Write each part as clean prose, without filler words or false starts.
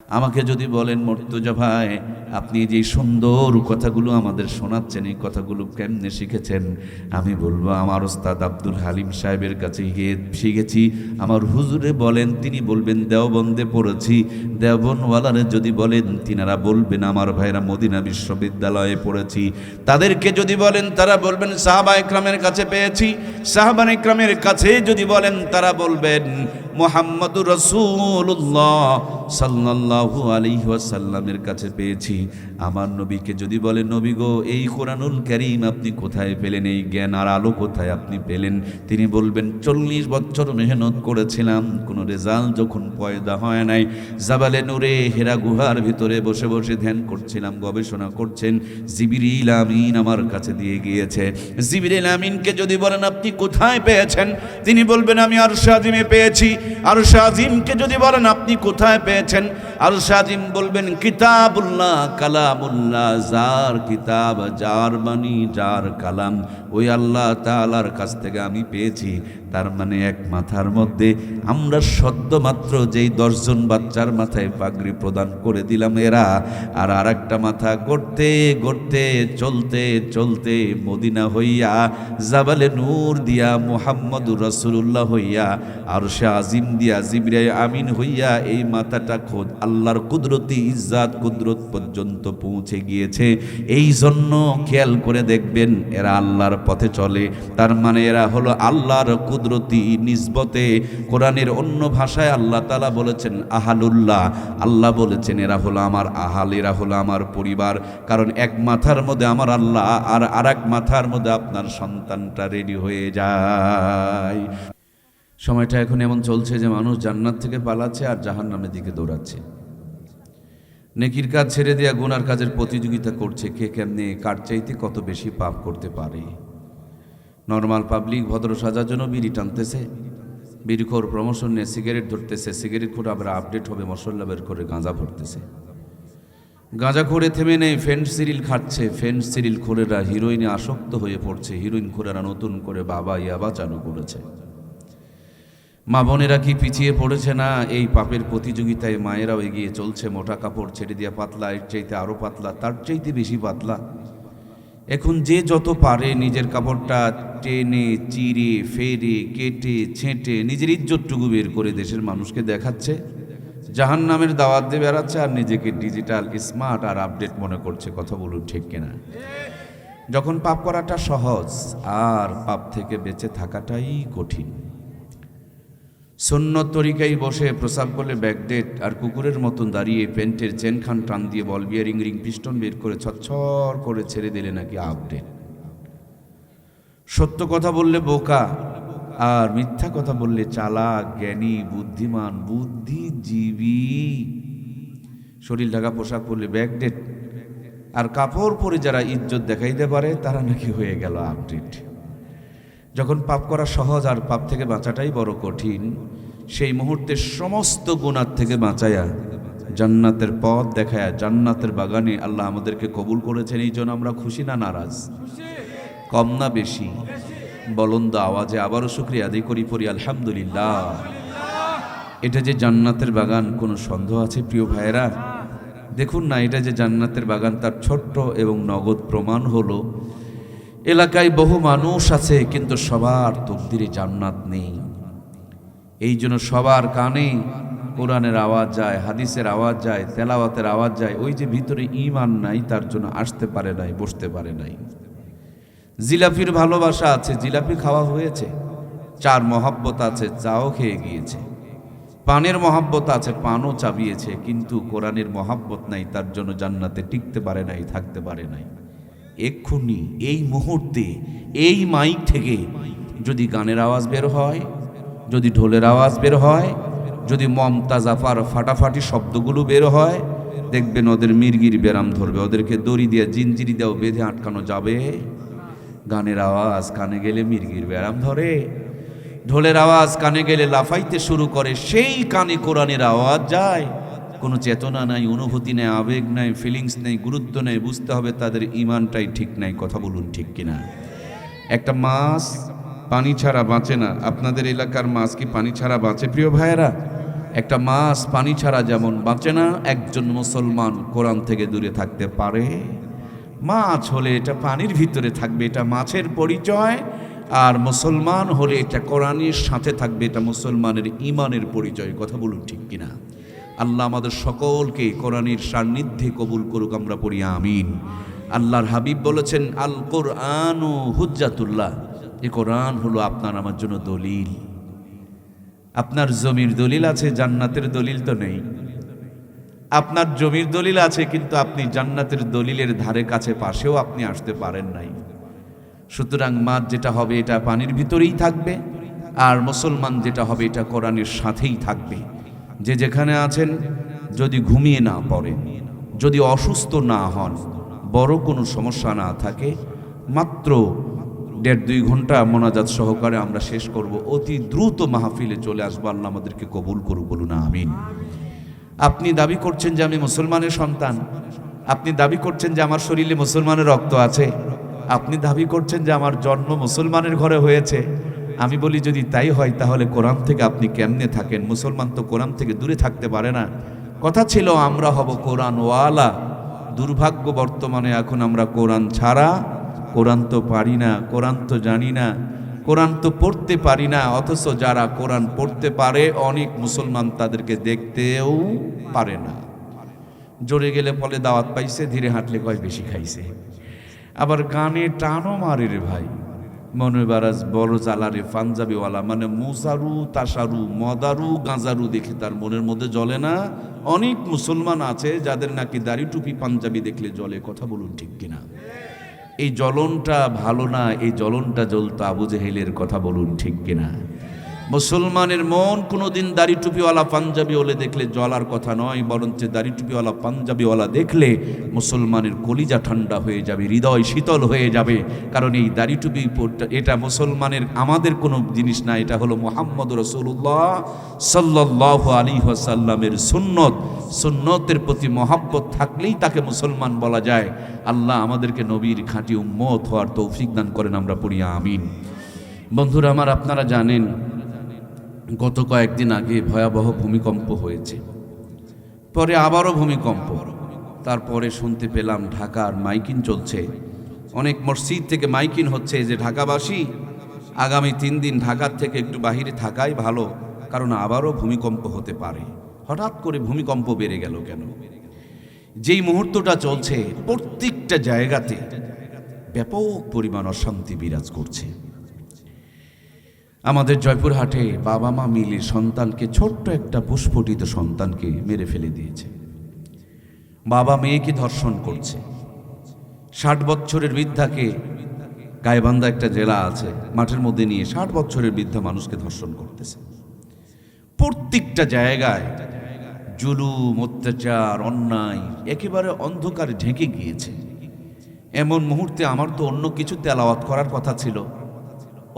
আমাকে যদি বলেন মুর্তজা ভাই, আপনি যে সুন্দর কথাগুলো আমাদের শোনাচ্ছেন, এই কথাগুলো কেমনে শিখেছেন? আমি বলবো আমার ওস্তাদ আব্দুল হালিম সাহেবের কাছে গিয়ে শিখেছি। আমার হুজুরে বলেন, তিনি বলবেন দেওবন্দে পড়েছি। দেওবনওয়ালারে যদি বলেন, তিনারা বলবেন আমার ভাইরা মদিনা বিশ্ববিদ্যালয়ে পড়েছি। তাদেরকে যদি বলেন, তারা বলবেন সাহাবা ইকরামের কাছে পেয়েছি। সাহাবা ইকরামের কাছে যদি বলেন, তারা বলবেন মুহাম্মদুর রাসূলুল্লাহ সাল্লাল্লাহু আলাইহি ওয়াসাল্লামের কাছে পেয়েছি। আমার নবীকে যদি বলেন, নবী গো, এই কোরআনুল কারীম আপনি কোথায় পেলেন? এই জ্ঞান আর আলো কোথায় আপনি পেলেন? তিনি বলবেন 40 বছর মেহনত করেছিলাম, কোনো রেজাল্ট যখন পয়দা হয় নাই, জাবালে নূরে হেরা গুহার ভিতরে বসে বসে ধ্যান করছিলাম, গবেষণা করছেন, জিবরিল আমিন আমার কাছে দিয়ে গিয়েছে। জিবরিল আমিনকে যদি বলেন আপনি কোথায় পেয়েছেন? তিনি বলবেন আমি আরশে আজিমে পেয়েছি। আরশে আজিমকে যদি বলেন আপনি কোথায় পেয়েছেন? আরশে আজিম বলবেন কিতাবুল্লাহ কালামুল্লাহ, যার কিতাব, যার বাণী, যার কালাম, ওই আল্লাহ তাআলার কাছ থেকে আমি পেয়েছি। তার মানে এক মাথার মধ্যে আমরা সদ্য মাত্র যেই 10 জন বাচ্চার মাথায় পাগড়ি প্রদান করে দিলাম এরা, আর আরেকটা মাথা গড়তে গড়তে চলতে চলতে মদিনা হইয়া, জাবালে নূর দিয়া মুহাম্মদুর রাসূলুল্লাহ হইয়া, আরশে আজিম দিয়া জিবরাইল আমিন হইয়া, এই মাথাটা খোদ আল্লাহর কুদরতি ইজ্জাত কুদরত পর্যন্ত পৌঁছে গিয়েছে। এই জন্য খেয়াল করে দেখবেন এরা আল্লাহর পথে চলে। তার মানে এরা হলো আল্লাহর কুদরতি নিসবতে। কোরআনের অন্য ভাষায় আল্লাহ তাআলা বলেছেন আহালুল্লাহ, আল্লাহ বলেছেন এরা হলো আমার আহাল, এরা হলো আমার পরিবার। কারণ এক মাথার মধ্যে আমার আল্লাহ, আর আরেক মাথার মধ্যে আপনার সন্তানটা রেডি হয়ে যায়। সময়টা এখন এমন চলছে যে মানুষ জান্নাত থেকে পালাচ্ছে আর জাহান্নামের দিকে দৌড়াচ্ছে। নেকির কাজ ছেড়ে দেয়া গুনার কাজের প্রতিযোগিতা করছে, কে কেমনে কার চাইতে কত বেশি পাপ করতে পারে। নর্মাল পাবলিক ভদ্র সাজার জন্য বিড়ি টানতেছে, বিড়িখোর প্রমোশন নিয়ে সিগারেট ধরতেছে, সিগারেট খোর আবার আপডেট হবে মশলা বের করে গাঁজা ভরতেছে। গাঁজা খোরে থেমে নেই, ফেন্ট সিরিল খাচ্ছে, ফেন্ট সিরিল খোরেরা হিরোইনে আসক্ত হয়ে পড়ছে, হিরোইন খোরেরা নতুন করে বাবা ইয়াবা চালু করেছে। মা বোনেরা কি পিছিয়ে পড়েছে না? এই পাপের প্রতিযোগিতায় মায়েরাও এগিয়ে চলছে। মোটা কাপড় ছেড়ে দিয়া পাতলা, এর চাইতে আরও পাতলা, তার চাইতে বেশি পাতলা। এখন যে যত পারে নিজের কাপড়টা টেনে চিরে ফেরে কেটে ছেঁটে নিজের ইজ্জতটুকু বের করে দেশের মানুষকে দেখাচ্ছে, জাহান্নামের দাওয়াত দিয়ে বেড়াচ্ছে, আর নিজেকে ডিজিটাল স্মার্ট আর আপডেট মনে করছে। কথা বলুন ঠিক কিনা? যখন পাপ করাটা সহজ, আর পাপ থেকে বেঁচে থাকাটাই কঠিন। সুন্নত তরিকায় বসে প্রসাব করলে ব্যাকডেট, আর কুকুরের মতন দাঁড়িয়ে প্যান্টের চেনখান টান দিয়ে বল বিয়ারিং রিং পিস্টন বের করে ছচ্ছর করে ছেড়ে দিলে নাকি আপডেট। সত্য কথা বললে বোকা, আর মিথ্যা কথা বললে চালাক, জ্ঞানী, বুদ্ধিমান, বুদ্ধিজীবী। শরীর ঢাকা পোশাক পরলে ব্যাকডেট, আর কাপড় পরে যারা ইজ্জত দেখাইতে পারে তারা নাকি হয়ে গেল আপডেট। যখন পাপ করা সহজ আর পাপ থেকে বাঁচাটাই বড় কঠিন, সেই মুহূর্তে সমস্ত গুনাহ থেকে বাঁচায়া জান্নাতের পথ দেখায়া জান্নাতের বাগানে আল্লাহ আমাদেরকে কবুল করেছেন। এই জন্য আমরা খুশি না নারাজ? কম না বেশি? বলন্দ আওয়াজে আবারও শুকরিয়া আদায় করি, পড়ি আলহামদুলিল্লাহ। এটা যে জান্নাতের বাগান, কোনো সন্দেহ আছে প্রিয় ভাইয়েরা? দেখুন না, এটা যে জান্নাতের বাগান তার ছোট্ট এবং নগদ প্রমাণ হলো এলাকায় বহু মানুষ আছে কিন্তু সবার তকদিরে জান্নাত নেই। এই জন্য সবার কানে কোরআনের আওয়াজ যায়, হাদিসের আওয়াজ যায়, তেলাওয়াতের আওয়াজ যায়, ওই যে ভিতরে ঈমান নাই তার জন্য আসতে পারে নাই, বসতে পারে নাই। জিলাপির ভালোবাসা আছে, জিলাপি খাওয়া হয়েছে। চার মহাব্বত আছে, চাও খেয়ে গিয়েছে। পানের মহাব্বত আছে, পানও চাবিয়েছে, কিন্তু কোরআনের মহাব্বত নাই, তার জন্য জান্নাতে টিকতে পারে নাই, থাকতে পারে নাই। এক্ষুনি এই মুহূর্তে এই মাইক থেকে যদি গানের আওয়াজ বের হয়, যদি ঢোলের আওয়াজ বের হয়, যদি মমতা জাফার ফাটাফাটি শব্দগুলো বের হয়, দেখবেন ওদের মির্গির ব্যারাম ধরবে। ওদেরকে দড়ি দিয়ে জিঞ্জিরি দেও বেঁধে আটকানো যাবে? গানের আওয়াজ কানে গেলে মির্গির ব্যারাম ধরে, ঢোলের আওয়াজ কানে গেলে লাফাইতে শুরু করে, সেই কানে কোরআনের আওয়াজ যায়। কোনো চেতনা নাই, অনুভূতি নেই, আবেগ নাই, ফিলিংস নেই, গুরুত্ব নেই। বুঝতে হবে তাদের ইমানটাই ঠিক নাই। কথা বলুন ঠিক কিনা? একটা মাছ পানি ছাড়া বাঁচে না। আপনাদের এলাকার মাছ কি পানি ছাড়া বাঁচে প্রিয় ভাইয়েরা? একটা মাছ পানি ছাড়া যেমন বাঁচে না, একজন মুসলমান কোরআন থেকে দূরে থাকতে পারে? মাছ হলে এটা পানির ভিতরে থাকবে, এটা মাছের পরিচয়, আর মুসলমান হলে এটা কোরআনের সাথে থাকবে, এটা মুসলমানের ঈমানের পরিচয়। কথা বলুন ঠিক কিনা? আল্লাহ আমাদের সকলকে কোরআনের সান্নিধ্যে কবুল করুক, আমরা পড়ি আমিন। আল্লাহর হাবিব বলেছেন, আল কোরআনু হুজ্জাতুল্লাহ, এই কোরআন হলো আপনার আমার জন্য দলিল। আপনার জমির দলিল আছে, জান্নাতের দলিল তো নেই। আপনার জমির দলিল আছে, কিন্তু আপনি জান্নাতের দলিলের ধারে কাছে পাশেও আপনি আসতে পারেন নাই। সুতরাং মাছ যেটা হবে এটা পানির ভিতরেই থাকবে, আর মুসলমান যেটা হবে এটা কোরআনের সাথেই থাকবে। যে যেখানে আছেন, যদি ঘুমিয়ে না পড়েন, যদি অসুস্থ না হন, বড় কোনো সমস্যা না থাকে, মাত্র 1.5-2 ঘন্টা মোনাজাত সহকারে আমরা শেষ করব। অতি দ্রুত মাহফিলে চলে আসবো। আল্লাহ আমাদেরকে কবুল করুক, বলুন আমিন। আপনি দাবি করছেন যে আমি মুসলমানের সন্তান, আপনি দাবি করছেন যে আমার শরীরে মুসলমানের রক্ত আছে, আপনি দাবি করছেন যে আমার জন্ম মুসলমানের ঘরে হয়েছে। আমি বলি, যদি তাই হয় তাহলে কোরআন থেকে আপনি কেমনে থাকেন? মুসলমান তো কোরআন থেকে দূরে থাকতে পারে না। কথা ছিল আমরা হব কোরআনওয়ালা। দুর্ভাগ্য, বর্তমানে এখন আমরা কোরআন ছাড়া, কোরআন তো পারি না, কোরআন তো জানি না, কোরআন তো পড়তে পারি না। অথচ যারা কোরআন পড়তে পারে, অনেক মুসলমান তাদেরকে দেখতেও পারে না। জোরে গেলে ফলে দাওয়াত পাইছে, ধীরে হাঁটলে কয় বেশি খাইছে। আবার গানে টানও মারে রে ভাই, মনে বারাজ বড় জ্বালারে পাঞ্জাবিওয়ালা, মানে মুসারু তাসারু মদারু গাঁজারু দেখে তার মনের মধ্যে জ্বলে না। অনেক মুসলমান আছে যাদের নাকি দাড়ি টুপি পাঞ্জাবি দেখলে জ্বলে। কথা বলুন ঠিক কিনা? এই জ্বলনটা ভালো না, এই জ্বলনটা জ্বলতো আবু জেহেলের। কথা বলুন ঠিক কিনা? মুসলমানের মন কোনোদিন দাড়ি টুপিওয়ালা পাঞ্জাবিওয়ালা দেখলে জ্বলার কথা নয়, বরঞ্চ দাড়ি টুপিওয়ালা পাঞ্জাবিওয়ালা দেখলে মুসলমানের কলিজা ঠান্ডা হয়ে যাবে, হৃদয় শীতল হয়ে যাবে। কারণ এই দাড়ি টুপি এটা মুসলমানের আমাদের কোনো জিনিস না, এটা হলো মুহাম্মদ রাসূলুল্লাহ সাল্লাল্লাহু আলাইহি ওয়াসাল্লামের সুন্নত। সুন্নতের প্রতি মহব্বত থাকলেই তাকে মুসলমান বলা যায়। আল্লাহ আমাদেরকে নবীর খাঁটি উম্মত হওয়ার তৌফিক দান করেন, আমরা পড়ি আমিন। বন্ধুরা আমার, আপনারা জানেন গত কয়েকদিন আগে ভয়াবহ ভূমিকম্প হয়েছে, পরে আবারও ভূমিকম্প। তারপরে শুনতে পেলাম ঢাকার মাইকিং চলছে, অনেক মসজিদ থেকে মাইকিং হচ্ছে যে ঢাকাবাসী আগামী 3 দিন ঢাকার থেকে একটু বাহিরে থাকাই ভালো, কারণ আবারও ভূমিকম্প হতে পারে। হঠাৎ করে ভূমিকম্প বেড়ে গেল কেন? যেই মুহূর্তটা চলছে, প্রত্যেকটা জায়গাতে ব্যাপক পরিমাণ অশান্তি বিরাজ করছে। আমাদের জয়পুরহাটে বাবা মা মিলে সন্তানকে, ছোট্ট একটা পুষ্পটিত সন্তানকে মেরে ফেলে দিয়েছে। বাবা মেয়েকে ধর্ষণ করছে। 60 বছরের বৃদ্ধাকে, গাইবান্ধা একটা জেলা আছে, মাঠের মধ্যে নিয়ে 60 বছরের বৃদ্ধা মানুষকে ধর্ষণ করতেছে। প্রত্যেকটা জায়গায় জুলুম, অত্যাচার, অন্যায় একেবারে অন্ধকারে ঢেকে গিয়েছে। এমন মুহূর্তে আমার তো অন্য কিছু তেলাওয়াত করার কথা ছিল,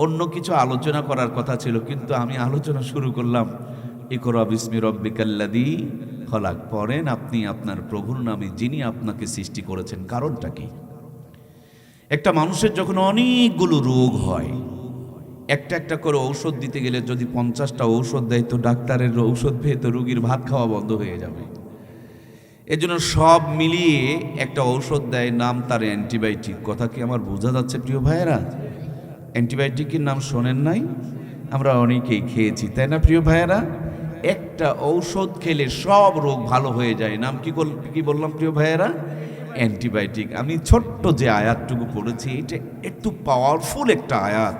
অন্য কিছু আলোচনা করার কথা ছিল, কিন্তু আমি আলোচনা শুরু করলাম ইকরা বিসমি রব্বিকাল্লাযী খলাক। পড়েন আপনি আপনার প্রভুর নামে, যিনি আপনাকে সৃষ্টি করেছেন। কারণটা কি? একটা মানুষের যখন অনেকগুলো রোগ হয়, একটা একটা করে ঔষধ দিতে গেলে যদি 50টা ঔষধ দেয়, তো ডাক্তারের ঔষধ পেয়ে তো রোগীর ভাত খাওয়া বন্ধ হয়ে যাবে। এজন্য সব মিলিয়ে একটা ঔষধ দেয়, নাম তার অ্যান্টিবায়োটিক। কথা কি আমার বোঝা যাচ্ছে প্রিয় ভাইয়েরা? অ্যান্টিবায়োটিকের নাম শোনেন নাই? আমরা অনেকেই খেয়েছি, তাই না প্রিয় ভাইয়েরা? একটা ঔষধ খেলে সব রোগ ভালো হয়ে যায়। নাম কি বললাম প্রিয় ভাইয়েরা? অ্যান্টিবায়োটিক। আমি ছোট্ট যে আয়াতটুকু পড়েছি, এটা একটু পাওয়ারফুল একটা আয়াত।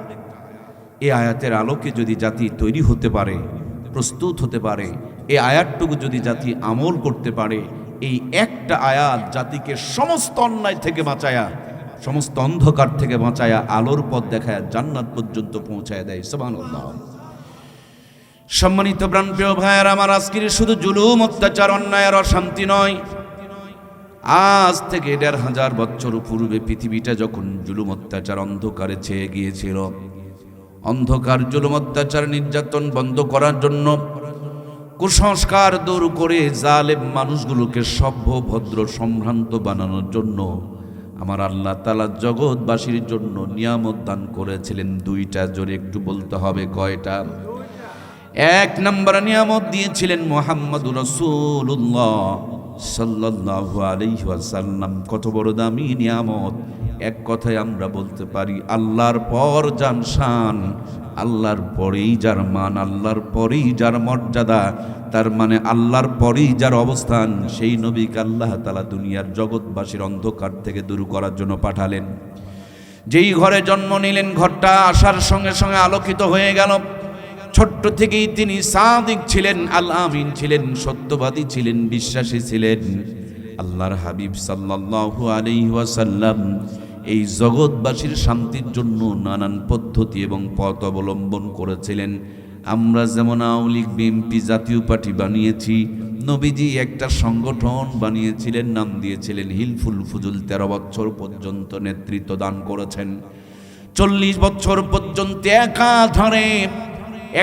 এই আয়াতের আলোকে যদি জাতি তৈরি হতে পারে, প্রস্তুত হতে পারে, এই আয়াতটুকু যদি জাতি আমল করতে পারে, এই একটা আয়াত জাতিকে সমস্ত অন্যায় থেকে বাঁচায়া, সমস্ত অন্ধকার থেকে বাঁচায়া, আলোর পথ দেখায়, জান্নাত পর্যন্ত পৌঁছায় দেয়। সুবহানাল্লাহ। সম্মানিত প্রাণপ্রিয় ভাইয়ের আমার, আজকের শুধু জুলুম, অত্যাচার, অন্যায় আর অশান্তি নয়। আজ থেকে 1500 বছর পূর্বে পৃথিবীটা যখন জুলুম, অত্যাচার, অন্ধকারে ছেয়ে গিয়েছিল, অন্ধকার, জুলুম, অত্যাচার, নির্যাতন বন্ধ করার জন্য, কুসংস্কার দূর করে জালেম মানুষগুলোকে সভ্য, ভদ্র, সম্ভ্রান্ত বানানোর জন্য আমার আল্লাহ তাআলা জগৎবাসীর জন্য নিয়ামত দান করেছিলেন 2টা। জোরে একটু বলতে হবে, কয়টা? এক নম্বর নিয়ামত দিয়েছিলেন মুহাম্মদুর রাসূলুল্লাহ সাল্লাল্লাহু আলাইহি ওয়াসাল্লাম। কত বড় দামি নিয়ামত! এক কথায় আমরা বলতে পারি আল্লাহর পর যার শান, আল্লাহর পরেই যার মান, আল্লাহর পরেই যার মর্যাদা, তার মানে আল্লাহর পরেই যার অবস্থান, সেই নবীকে আল্লাহ তাআলা দুনিয়ার জগৎবাসীর অন্ধকার থেকে দূর করার জন্য পাঠালেন। যেই ঘরে জন্ম নিলেন, ঘরটা আসার সঙ্গে সঙ্গে আলোকিত হয়ে গেল। ছোট্ট থেকেই তিনি সাদিক ছিলেন, আল আমিন ছিলেন, সত্যবাদী ছিলেন, বিশ্বাসী ছিলেন। আল্লাহর হাবিব সাল্লাল্লাহু আলাইহি ওয়াসাল্লাম এই জগৎবাসীর শান্তির জন্য নানান পদ্ধতি এবং পথ অবলম্বন করেছিলেন। আমরা যেমন আওয়ামী লীগ, বিএনপি জাতীয় পার্টি বানিয়েছি, নবীজি একটা সংগঠন বানিয়েছিলেন, নাম দিয়েছিলেন হিলফুল ফুজুল। 13 বছর পর্যন্ত নেতৃত্ব দান করেছেন। 40 বছর পর্যন্ত একাধারে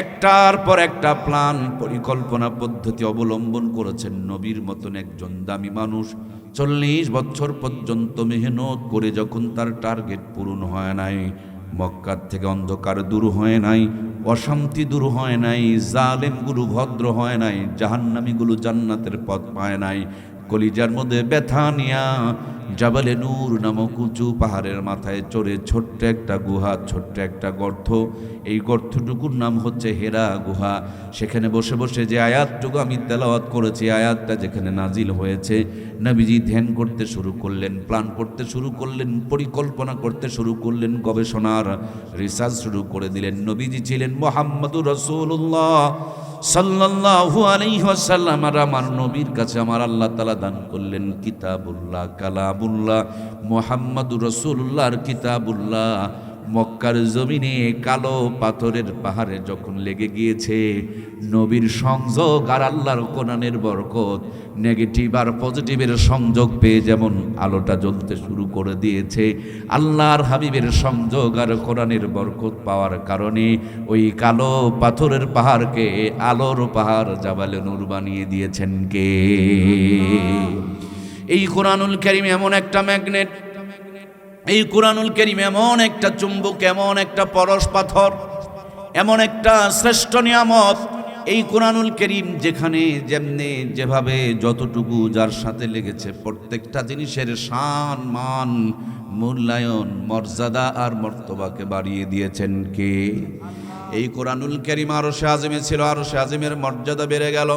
একটার পর একটা প্ল্যান, পরিকল্পনা, পদ্ধতি অবলম্বন করেছেন। নবীর মতন একজন দামি মানুষ 40 বছর পর্যন্ত মেহনত করে যখন তার টার্গেট পূরণ হয় নাই, মক্কার থেকে অন্ধকার দূর হয় নাই, অশান্তি দূর হয় নাই, জালেমগুলো ভদ্র হয় নাই, জাহান্নামীগুলো জান্নাতের পথ পায় নাই, কলিজার মধ্যে ব্যথা নিয়া জাবালে নূর নামক উঁচু পাহাড়ের মাথায় চড়ে ছোট্ট একটা গুহা, ছোট্ট একটা গর্ত, এই গর্তটুকুর নাম হচ্ছে হেরা গুহা। সেখানে বসে বসে যে আয়াতটুকু আমি তেলাওয়াত করেছি, আয়াতটা যেখানে নাজিল হয়েছে, নবীজি ধ্যান করতে শুরু করলেন, প্ল্যান করতে শুরু করলেন, পরিকল্পনা করতে শুরু করলেন, গবেষণার রিসার্চ শুরু করে দিলেন। নবীজি ছিলেন মুহাম্মদুর রাসূলুল্লাহ সাল্লাল্লাহু আলাইহি ওয়াসাল্লাম। আর আমার নবীর কাছে আমার আল্লাহ তাআলা দান করলেন কিতাবুল্লাহ, কালামুল্লাহ, মুহাম্মদুর রাসূলুল্লাহর কিতাবুল্লাহ। মক্কার জমিনে কালো পাথরের পাহাড়ে যখন লেগে গিয়েছে, নবীর সংযোগ আর আল্লাহর কোরআনের বরকত, নেগেটিভ আর পজিটিভের সংযোগ পেয়ে যেমন আলোটা জ্বলতে শুরু করে দিয়েছে, আল্লাহর হাবিবের সংযোগ আর কোরআনের বরকত পাওয়ার কারণে ওই কালো পাথরের পাহাড়কে আলোর পাহাড়, জাবালে নূর বানিয়ে দিয়েছেন কে? এই কোরআনুল কারীম এমন একটা ম্যাগনেট, এই কোরআনুল কারীম এমন একটা চুম্বক, এমন একটা পরশ পাথর, এমন একটা শ্রেষ্ঠ নিয়ামত। এই কোরআনুল কারীম যেখানে যেমনে যেভাবে যতটুকু যার সাথে লেগেছে, প্রত্যেকটা জিনিসের শান, মান, মূল্যায়ন, মর্যাদা আর মর্তবাকে বাড়িয়ে দিয়েছেন কে? এই কোরআনুল কারীম আরশে আযমে ছিল, আরশে আযমের মর্যাদা বেড়ে গেল।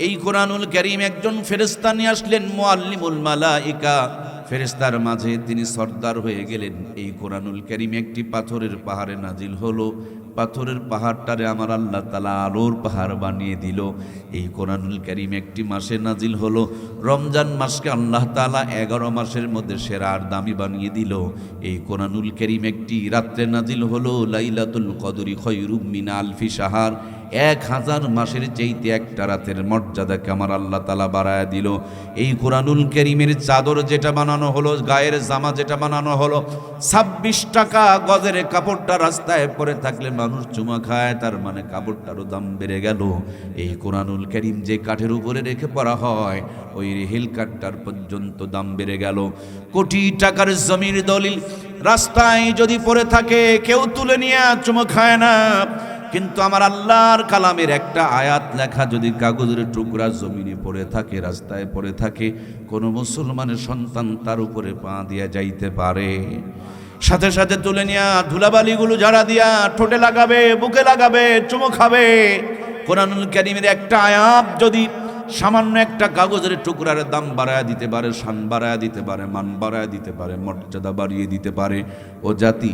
এই কোরআনুল কারীম একজন ফেরেশতা নিয়ে আসলেন, মুআল্লিমুল মালাইকা, ফেরেশতার মাঝে তিনি সর্দার হয়ে গেলেন। এই কোরআনুল কারীম একটি পাথরের পাহাড়ে নাজিল হলো, পাথরের পাহাড়টারে আমার আল্লাহ তাআলা আলোর পাহাড় বানিয়ে দিল। এই কোরআনুল কারীম একটি মাসে নাজিল হলো, রমজান মাসকে আল্লাহ তাআলা 11 মাসের মধ্যে সেরা আর দামি বানিয়ে দিল। এই কোরআনুল কারীম একটি রাত্রে নাজিল হলো, লাইলাতুল কদরি খায়রুম মিন আলফি শাহর, 1000 মাসের চাইতে একটা রাতের মর্যাদাকে আমার আল্লাহ তাআলা বাড়ায় দিল। এই কোরআনুল কারীমের চাদর যেটা বানানো হলো, গায়ের জামা যেটা বানানো হলো, 26 টাকা গজের কাপড়টা রাস্তায় পরে থাকলে মানুষ চুমা খায়, তার মানে কাপড়টারও দাম বেড়ে গেল। এই কোরআনুল কারীম যে কাঠের উপরে রেখে পড়া হয়, ওই রেহেল কাঠটার পর্যন্ত দাম বেড়ে গেল। কোটি টাকার জমির দলিল রাস্তায় যদি পড়ে থাকে, কেউ তুলে নিয়ে চুমা খায় না, কিন্তু আমার আল্লাহর কালামের একটা আয়াত লেখা যদি কাগজের টুকরা জমিনে পড়ে থাকে, রাস্তায় পড়ে থাকে, কোনো মুসলমানের সন্তান তার উপরে পা দিয়া যাইতে পারে, সাথে সাথে তুলে নিয়া ধুলাবালিগুলো ঝাড়া দিয়া ঠোঁটে লাগাবে, বুকে লাগাবে, চুমো খাবে। কোরআনুল কারীমের একটা আয়াত যদি সামান্য একটা কাগজের টুকরার দাম বাড়ায় দিতে পারে, শান বাড়ায় দিতে পারে, মান বাড়ায় দিতে পারে, মর্যাদা বাড়িয়ে দিতে পারে। ও জাতি,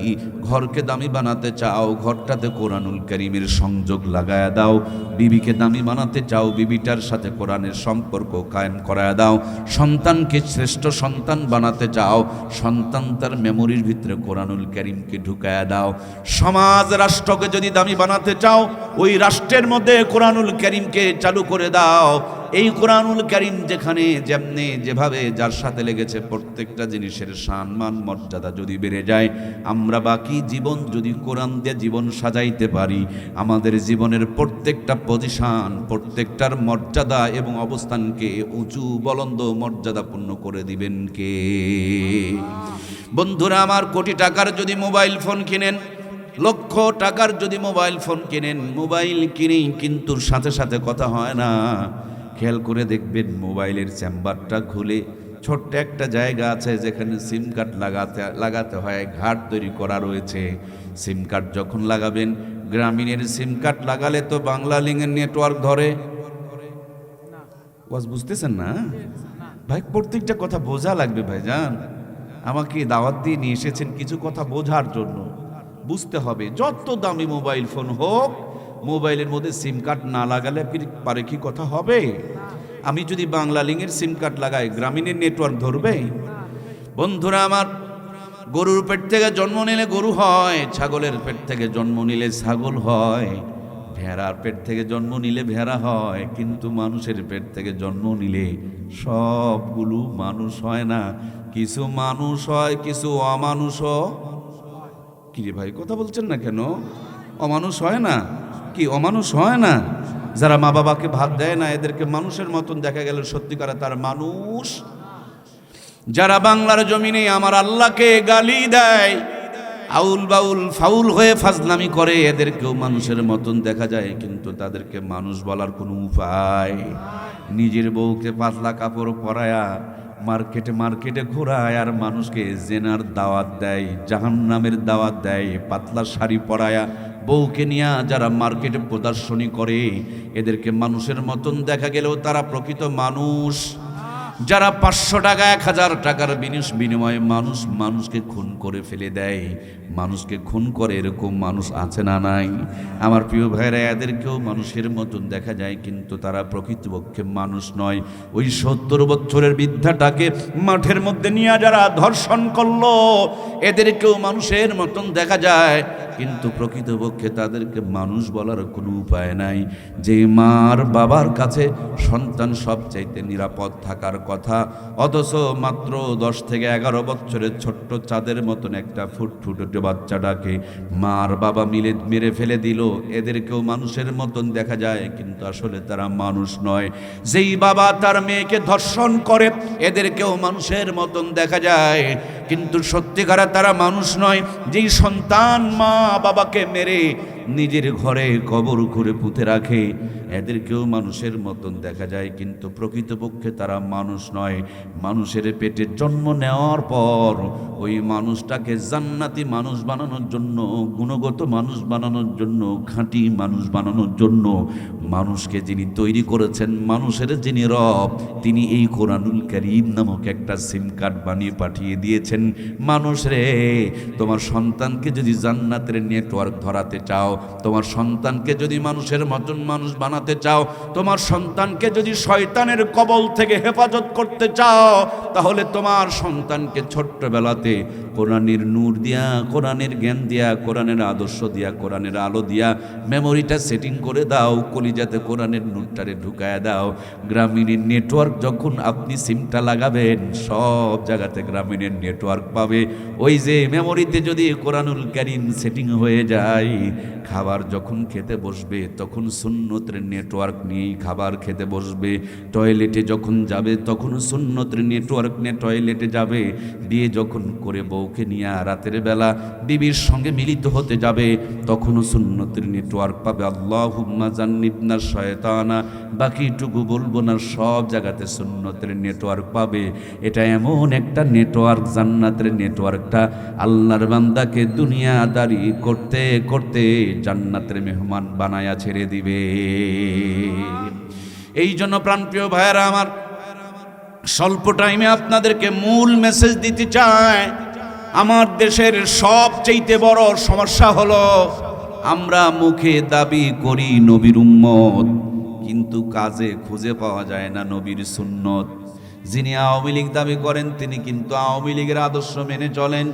ঘরকে দামি বানাতে চাও, ঘরটাতে কোরআনুল কারীমের সংযোগ লাগায়া দাও। বিবিকে দামি বানাতে চাও, বিবিটার সাথে কোরআনের সম্পর্ক কায়েম করায়া দাও। সন্তানকে শ্রেষ্ঠ সন্তান বানাতে চাও, সন্তান তার মেমোরির ভিতরে কোরআনুল কারীমকে ঢুকায়া দাও। সমাজ রাষ্ট্রকে যদি দামি বানাতে চাও, ওই রাষ্ট্রের মধ্যে কোরআনুল কারীমকে চালু করে দাও। এই কোরআনুল কারীম যেখানে যেমনে যেভাবে যার সাথে লেগেছে, প্রত্যেকটা জিনিসের সম্মান মর্যাদা যদি বেড়ে যায়, আমরা বাকি জীবন যদি কোরআন দিয়ে জীবন সাজাইতে পারি, আমাদের জীবনের প্রত্যেকটা পজিশন, প্রত্যেকটার মর্যাদা এবং অবস্থানকে উঁচু বলন্দ মর্যাদাপূর্ণ করে দিবেন কে? বন্ধুরা আমার, কোটি টাকার যদি মোবাইল ফোন কিনেন, লক্ষ টাকার যদি মোবাইল ফোন কেনেন, মোবাইল কিনেই কিন্তু সাথে সাথে কথা হয় না। খেয়াল করে দেখবেন মোবাইলের চেম্বারটা খুলে ছোট্ট একটা জায়গা আছে যেখানে সিম কার্ড লাগাতে হয়, ঘাট তৈরি করা রয়েছে। সিম কার্ড যখন লাগাবেন, গ্রামীণের সিম কার্ড লাগালে তো বাংলা লিঙ্কের নেটওয়ার্ক ধরে। ওয়াজ বুঝতেছেন না ভাই? প্রত্যেকটা কথা বোঝা লাগবে ভাইজান। আমাকে দাওয়াত দিয়ে নিয়ে এসেছেন কিছু কথা বোঝার জন্য, বুঝতে হবে। যত দামি মোবাইল ফোন হোক, মোবাইলের মধ্যে সিম কার্ড না লাগালে পারে কি কথা হবে? আমি যদি বাংলা লিঙ্কের সিম কার্ড লাগাই, গ্রামীণের নেটওয়ার্ক ধরবে? বন্ধুরা আমার, গরুর পেট থেকে জন্ম নিলে গরু হয়, ছাগলের পেট থেকে জন্ম নিলে ছাগল হয়, ভেড়ার পেট থেকে জন্ম নিলে ভেড়া হয়, কিন্তু মানুষের পেট থেকে জন্ম নিলে সবগুলো মানুষ হয় না। কিছু মানুষ হয়, কিছু অমানুষও। কি রে ভাই, কথা বলছেন না কেন? অমানুষ হয় না? কি অমানুষ হয় না? যারা মা বাবাকে ভাত দেয় না, এদেরকে মানুষের মতন দেখা গেল, সত্যিকারে তার মানুষ। যারা বাংলার জমিনে আমার আল্লাহকে গালি দেয়, আউল বাউল ফাউল হয়ে ফাজলামি করে, এদেরকেও মানুষের মতন দেখা যায়, কিন্তু তাদেরকে মানুষ বলার কোনো উপায়। নিজের বউকে পাতলা কাপড় পরায়া মার্কেটে ঘোরায়, আর মানুষকে জেনার দাওয়াত দেয়, জাহান্নামের দাওয়াত দেয়। পাতলা শাড়ি পরায়া বউকে নিয়ে যারা মার্কেটে প্রদর্শনী করে, এদেরকে মানুষের মতন দেখা গেলেও তারা প্রকৃত মানুষ। যারা 500 টাকা 1000 টাকার বিনিময়ে মানুষকে খুন করে ফেলে দেয়, মানুষকে খুন করে, এরকম মানুষ আছে না নাই? আমার প্রিয় ভাইরা, এদেরকেও মানুষের মতন দেখা যায়, কিন্তু তারা প্রকৃতপক্ষে মানুষ নয়। ওই 70 বছরের বৃদ্ধাটাকে মাঠের মধ্যে নিয়ে যারা ধর্ষণ করলো, এদেরকেও মানুষের মতন দেখা যায়, কিন্তু প্রকৃতপক্ষে তাদেরকে মানুষ বলার কোনো উপায় নাই। যে মার বাবার কাছে সন্তান সবচাইতে নিরাপদ থাকার কথা, অথচ মাত্র 10 থেকে 11 বছরের ছোট্ট চাঁদের মতন একটা ফুটফুটে বাচ্চাটাকে মার বাবা মিলে মেরে ফেলে দিল। এদেরকেও মানুষের মতন দেখা যায়, কিন্তু আসলে তারা মানুষ নয়। যেই বাবা তার মেয়েকে ধর্ষণ করে, এদেরকেও মানুষের মতন দেখা যায়, কিন্তু সত্যিকারে তারা মানুষ নয়। যেই সন্তান মা বাবাকে মেরে নিজের ঘরে কবর করে পুঁতে রাখে, এদেরকেও মানুষের মতন দেখা যায়, কিন্তু প্রকৃতপক্ষে তারা মানুষ নয়। মানুষের পেটে জন্ম নেওয়ার পর ওই মানুষটাকে জান্নাতি মানুষ বানানোর জন্য, গুণগত মানুষ বানানোর জন্য, খাঁটি মানুষ বানানোর জন্য মানুষকে যিনি তৈরি করেছেন, মানুষের যিনি রব, তিনি এই কোরআনুল কারীম নামক একটা সিম কার্ড বানিয়ে পাঠিয়ে দিয়েছেন। মানুষ রে, তোমার সন্তানকে যদি জান্নাতের নেটওয়ার্ক ধরাতে চাও, তোমার সন্তানকে যদি মানুষের মতন মানুষ বানাতে চাও, তোমার সন্তানকে যদি শয়তানের কবল থেকে হেফাজত করতে চাও, তাহলে তোমার সন্তানকে ছোট্টবেলাতে কোরআনের নূর দিয়া, কোরআনের জ্ঞান দিয়া, কোরআনের আদর্শ দিয়া, কোরআনের আলো দিয়া মেমোরিটা সেটিং করে দাও, কলিজাতে কোরআনের নূরটারে ঢুকায় দাও। গ্রামীণের নেটওয়ার্ক যখন আপনি সিমটা লাগাবেন, সব জায়গাতে গ্রামীণের নেটওয়ার্ক পাবে। ওই যে মেমোরিতে যদি কোরআনুল কারীম সেটিং হয়ে যায়, খাবার যখন খেতে বসবে তখন সুন্নতের নেটওয়ার্ক নিয়েই খাবার খেতে বসবে। টয়লেটে যখন যাবে তখন সুন্নতের নেটওয়ার্ক নিয়ে টয়লেটে যাবে। বিয়ে যখন করে বউকে নিয়ে রাতের বেলা বিবির সঙ্গে মিলিত হতে যাবে, তখনও সুন্নতের নেটওয়ার্ক পাবে। আল্লাহুম্মা জান্নিবনা শয়তানা, বাকিটুকু বলবো না, সব জায়গাতে সুন্নতের নেটওয়ার্ক পাবে। এটা এমন একটা নেটওয়ার্ক, জান্নাতের নেটওয়ার্কটা আল্লাহর বান্দাকে দুনিয়াদারি করতে করতে জান্নাতের মেহমান বানায়া ছেড়ে দিবে। এই জন্য প্রাণপ্রিয় ভাইয়েরা আমার, স্বল্প টাইমে আপনাদেরকে মূল মেসেজ দিতে চাই। আমার দেশের সবচেয়ে বড় সমস্যা হলো, আমরা মুখে দাবি করি নবীর উম্মত, কিন্তু কাজে খুঁজে পাওয়া যায় না নবীর সুন্নত। যিনি আওয়ামী লীগ দাবি করেন, তিনি কিন্তু আওয়ামী লীগের আদর্শ মেনে চলেন।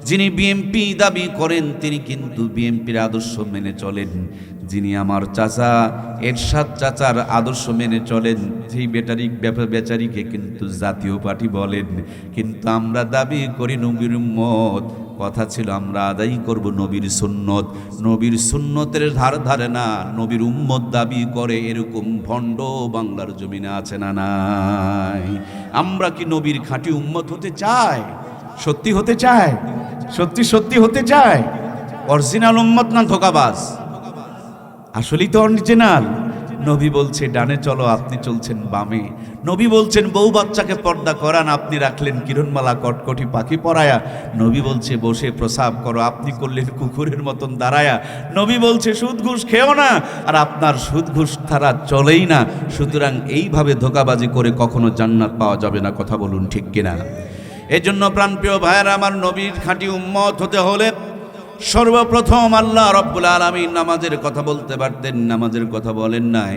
যিনি বিএনপি দাবি করেন, তিনি কিন্তু বিএনপির আদর্শ মেনে চলেন। যিনি আমার চাচা এরশাদ চাচার আদর্শ মেনে চলেন, সেই বেচারিকে কিন্তু জাতীয় পার্টি বলেন। কিন্তু আমরা দাবি করি নবীর উম্মত। কথা ছিল আমরা আদায় করব নবীর সুন্নত। নবীর সুন্নতের ধারে না, নবীর উম্মত দাবি করে এরকম ভণ্ড বাংলার জমিনে আছে না নাই? আমরা কি নবীর খাঁটি উম্মত হতে চাই? সত্যি হতে চাই? সত্যি হতে চাই? অরিজিনাল উম্মত না ধোঁকাবাজ? আসলেই তো অরিজিনাল। নবী বলছে ডানে চলো, আপনি চলছেন বামে। নবী বলছেন বউ বাচ্চাকে পর্দা করান, আপনি রাখলেন কিরণমালা কটকটি পাখি পরায়া। নবী বলছে বসে প্রসাব করো, আপনি করলেন কুকুরের মতন দাঁড়ায়া। নবী বলছে সুদ ঘুষ খেও না, আর আপনার সুদ ঘুষ তারা চলেই না। সুতরাং এইভাবে ধোঁকাবাজি করে কখনো জান্নাত পাওয়া যাবে না। কথা বলুন ঠিক কিনা? এই জন্য প্রাণপ্রিয় ভাইয়েরা আমার, নবীর খাঁটি উম্মত হতে হলে সর্বপ্রথম আল্লাহ রব্বুল আলামিন নামাজের কথা বলতে পারতেন, নামাজের কথা বলেন নাই।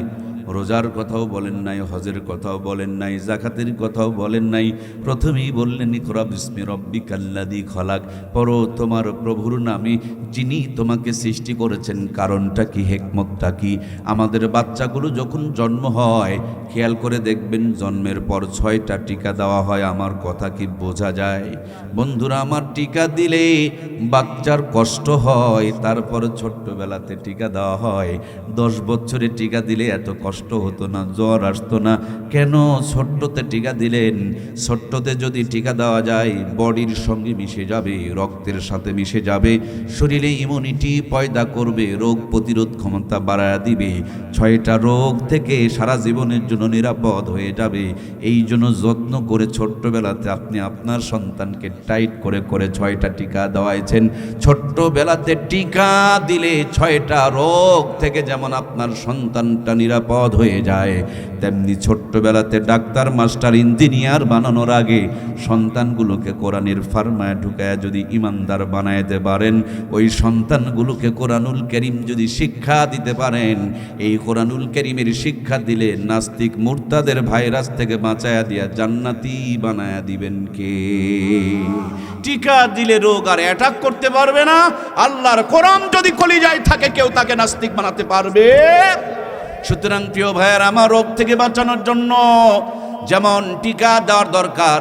রোজার কথাও বলেন নাই, হজের কথাও বলেন নাই, যাকাতের কথাও বলেন নাই। প্রথমেই বললেন ইকরা বিসমি রব্বিকাল্লাযী খলাক, পড়ো তোমার প্রভুর নামে যিনি তোমাকে সৃষ্টি করেছেন। কারণটা কি, হিকমতটা কি? আমাদের বাচ্চাগুলো যখন জন্ম হয়, খেয়াল করে দেখবেন জন্মের পর 6টা টিকা দেওয়া হয়। আমার কথা কি বোঝা যায় বন্ধুরা? আমার টিকা দিলে বাচ্চার কষ্ট হয়, তারপর ছোট্টবেলাতে টিকা দেওয়া হয়। 10 বছরে টিকা দিলে এত কষ্ট হতো না, জ্বর আসতো না। কেন? ছোট্টতে টিকা দিলেন। ছোট্টতে যদি টিকা দেওয়া যায়, বডির সঙ্গে মিশে যাবে, রক্তের সাথে মিশে যাবে, শরীরে ইমিউনিটি পয়দা করবে, রোগ প্রতিরোধ ক্ষমতা বাড়ায় দিবে। 6টা রোগ থেকে সারা জীবনের জন্য নিরাপদ হয়ে যাবে। এই জন্য যত্ন করে ছোট্টবেলাতে আপনি আপনার সন্তানকে টাইট করে করে 6টা টিকা দেওয়াইছেন। ছোট্টবেলাতে টিকা দিলে 6টা রোগ থেকে যেমন আপনার সন্তানটা নিরাপদ হয়ে যায়, তেমনি ছোট্টবেলাতে ডাক্তার, মাস্টার, ইঞ্জিনিয়ার বানানোর আগে সন্তানগুলোকে কোরআনের ফার্মায় ঢুকায় যদি ইমানদার বানাইতে পারেন, ওই সন্তানগুলোকে কোরআনুল কারীম যদি শিক্ষা দিতে পারেন, এই কোরআনুল কারীমের শিক্ষা দিলে নাস্তিক মুরতাদের ভাইরাস থেকে বাঁচায়া দিয়া জান্নাতি বানায়া দিবেন কে? টিকা দিলে রোগ আর অ্যাটাক করতে পারবে না। আল্লাহর কোরআন যদি কলিজায় থাকে, কেউ তাকে নাস্তিক বানাতে পারবে? সুতরাং প্রিয় ভাইয়ের আমার, রোগ থেকে বাঁচানোর জন্য যেমন টিকা দেওয়ার দরকার,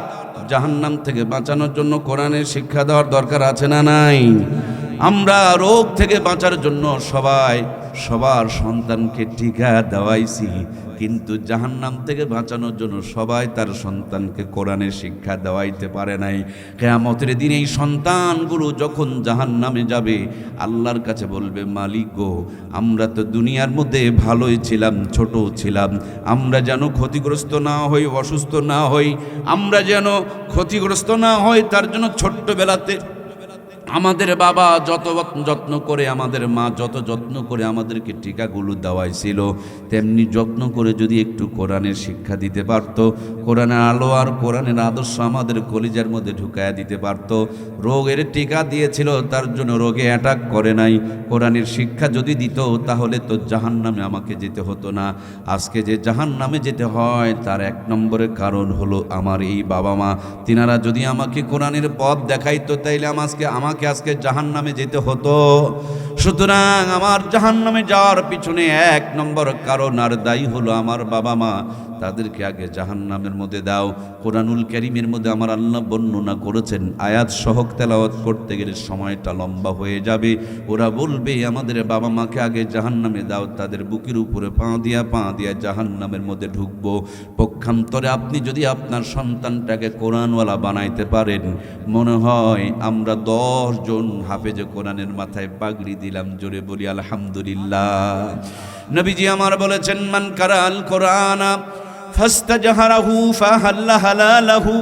জাহান্নাম থেকে বাঁচানোর জন্য কোরআনের শিক্ষা দেওয়ার দরকার আছে না নাই? আমরা রোগ থেকে বাঁচার জন্য সবাই সবার সন্তানকে টিকা দেওয়াইছি, কিন্তু জাহান্নাম থেকে বাঁচানোর জন্য সবাই তার সন্তানকে কোরআনের শিক্ষা দেওয়াইতে পারে নাই। কিয়ামতের দিন এই সন্তানগুলো যখন জাহান্নামে যাবে, আল্লাহর কাছে বলবে, মালিক গো, আমরা তো দুনিয়ার মধ্যে ভালোই ছিলাম, ছোট ছিলাম, আমরা যেন ক্ষতিগ্রস্ত না হই, অসুস্থ না হই, আমরা যেন ক্ষতিগ্রস্ত না হই, তার জন্য ছোট্টবেলাতে আমাদের বাবা যত যত্ন করে, আমাদের মা যত যত্ন করে আমাদেরকে টিকাগুলো দেওয়াইছিল, তেমনি যত্ন করে যদি একটু কোরআনের শিক্ষা দিতে পারত, কোরআনের আলো আর কোরআনের আদর্শ আমাদের কলিজার মধ্যে ঢুকায়া দিতে পারত। রোগের টিকা দিয়েছিল, তার জন্য রোগে অ্যাটাক করে নাই। কোরআনের শিক্ষা যদি দিত, তাহলে তো জাহান্নামে আমাকে যেতে হতো না। আজকে যে জাহান্নামে যেতে হয়, তার 1 নম্বরের কারণ হলো আমার এই বাবা মা। তিনারা যদি আমাকে কোরআনের পথ দেখাইতো, তাইলে আমাকে আজকে জাহান্নামে যেতে হতো। সুতরাং আমার জাহান্নামে যাওয়ার পিছনে 1 নম্বর কারণ আর দায়ী হলো আমার বাবা মা। তাদেরকে আগে জাহান্নামের মধ্যে দাও। কোরআনুল কারীমের মধ্যে আমার আল্লাহ বর্ণনা করেছেন, আয়াত সহক তেলাওয়াত করতে গেলে সময়টা লম্বা হয়ে যাবে। ওরা বলবে আমাদের বাবা মাকে আগে জাহান্নামে দাও, তাদের বুকের উপরে পা দিয়া জাহান্নামের মধ্যে ঢুকবো। পক্ষান্তরে আপনি যদি আপনার সন্তানটাকে কোরআনওয়ালা বানাইতে পারেন, মনে হয় আমরা 10 জন হাফেজে কোরআনের মাথায় পাগড়ি দিলাম। জোরে বলি আলহামদুলিল্লাহ। নবীজি আমার বলেছেন, মান কারাল কোরআনা ফাস্তাজহারাহু ফাহাল্লা হালালাহু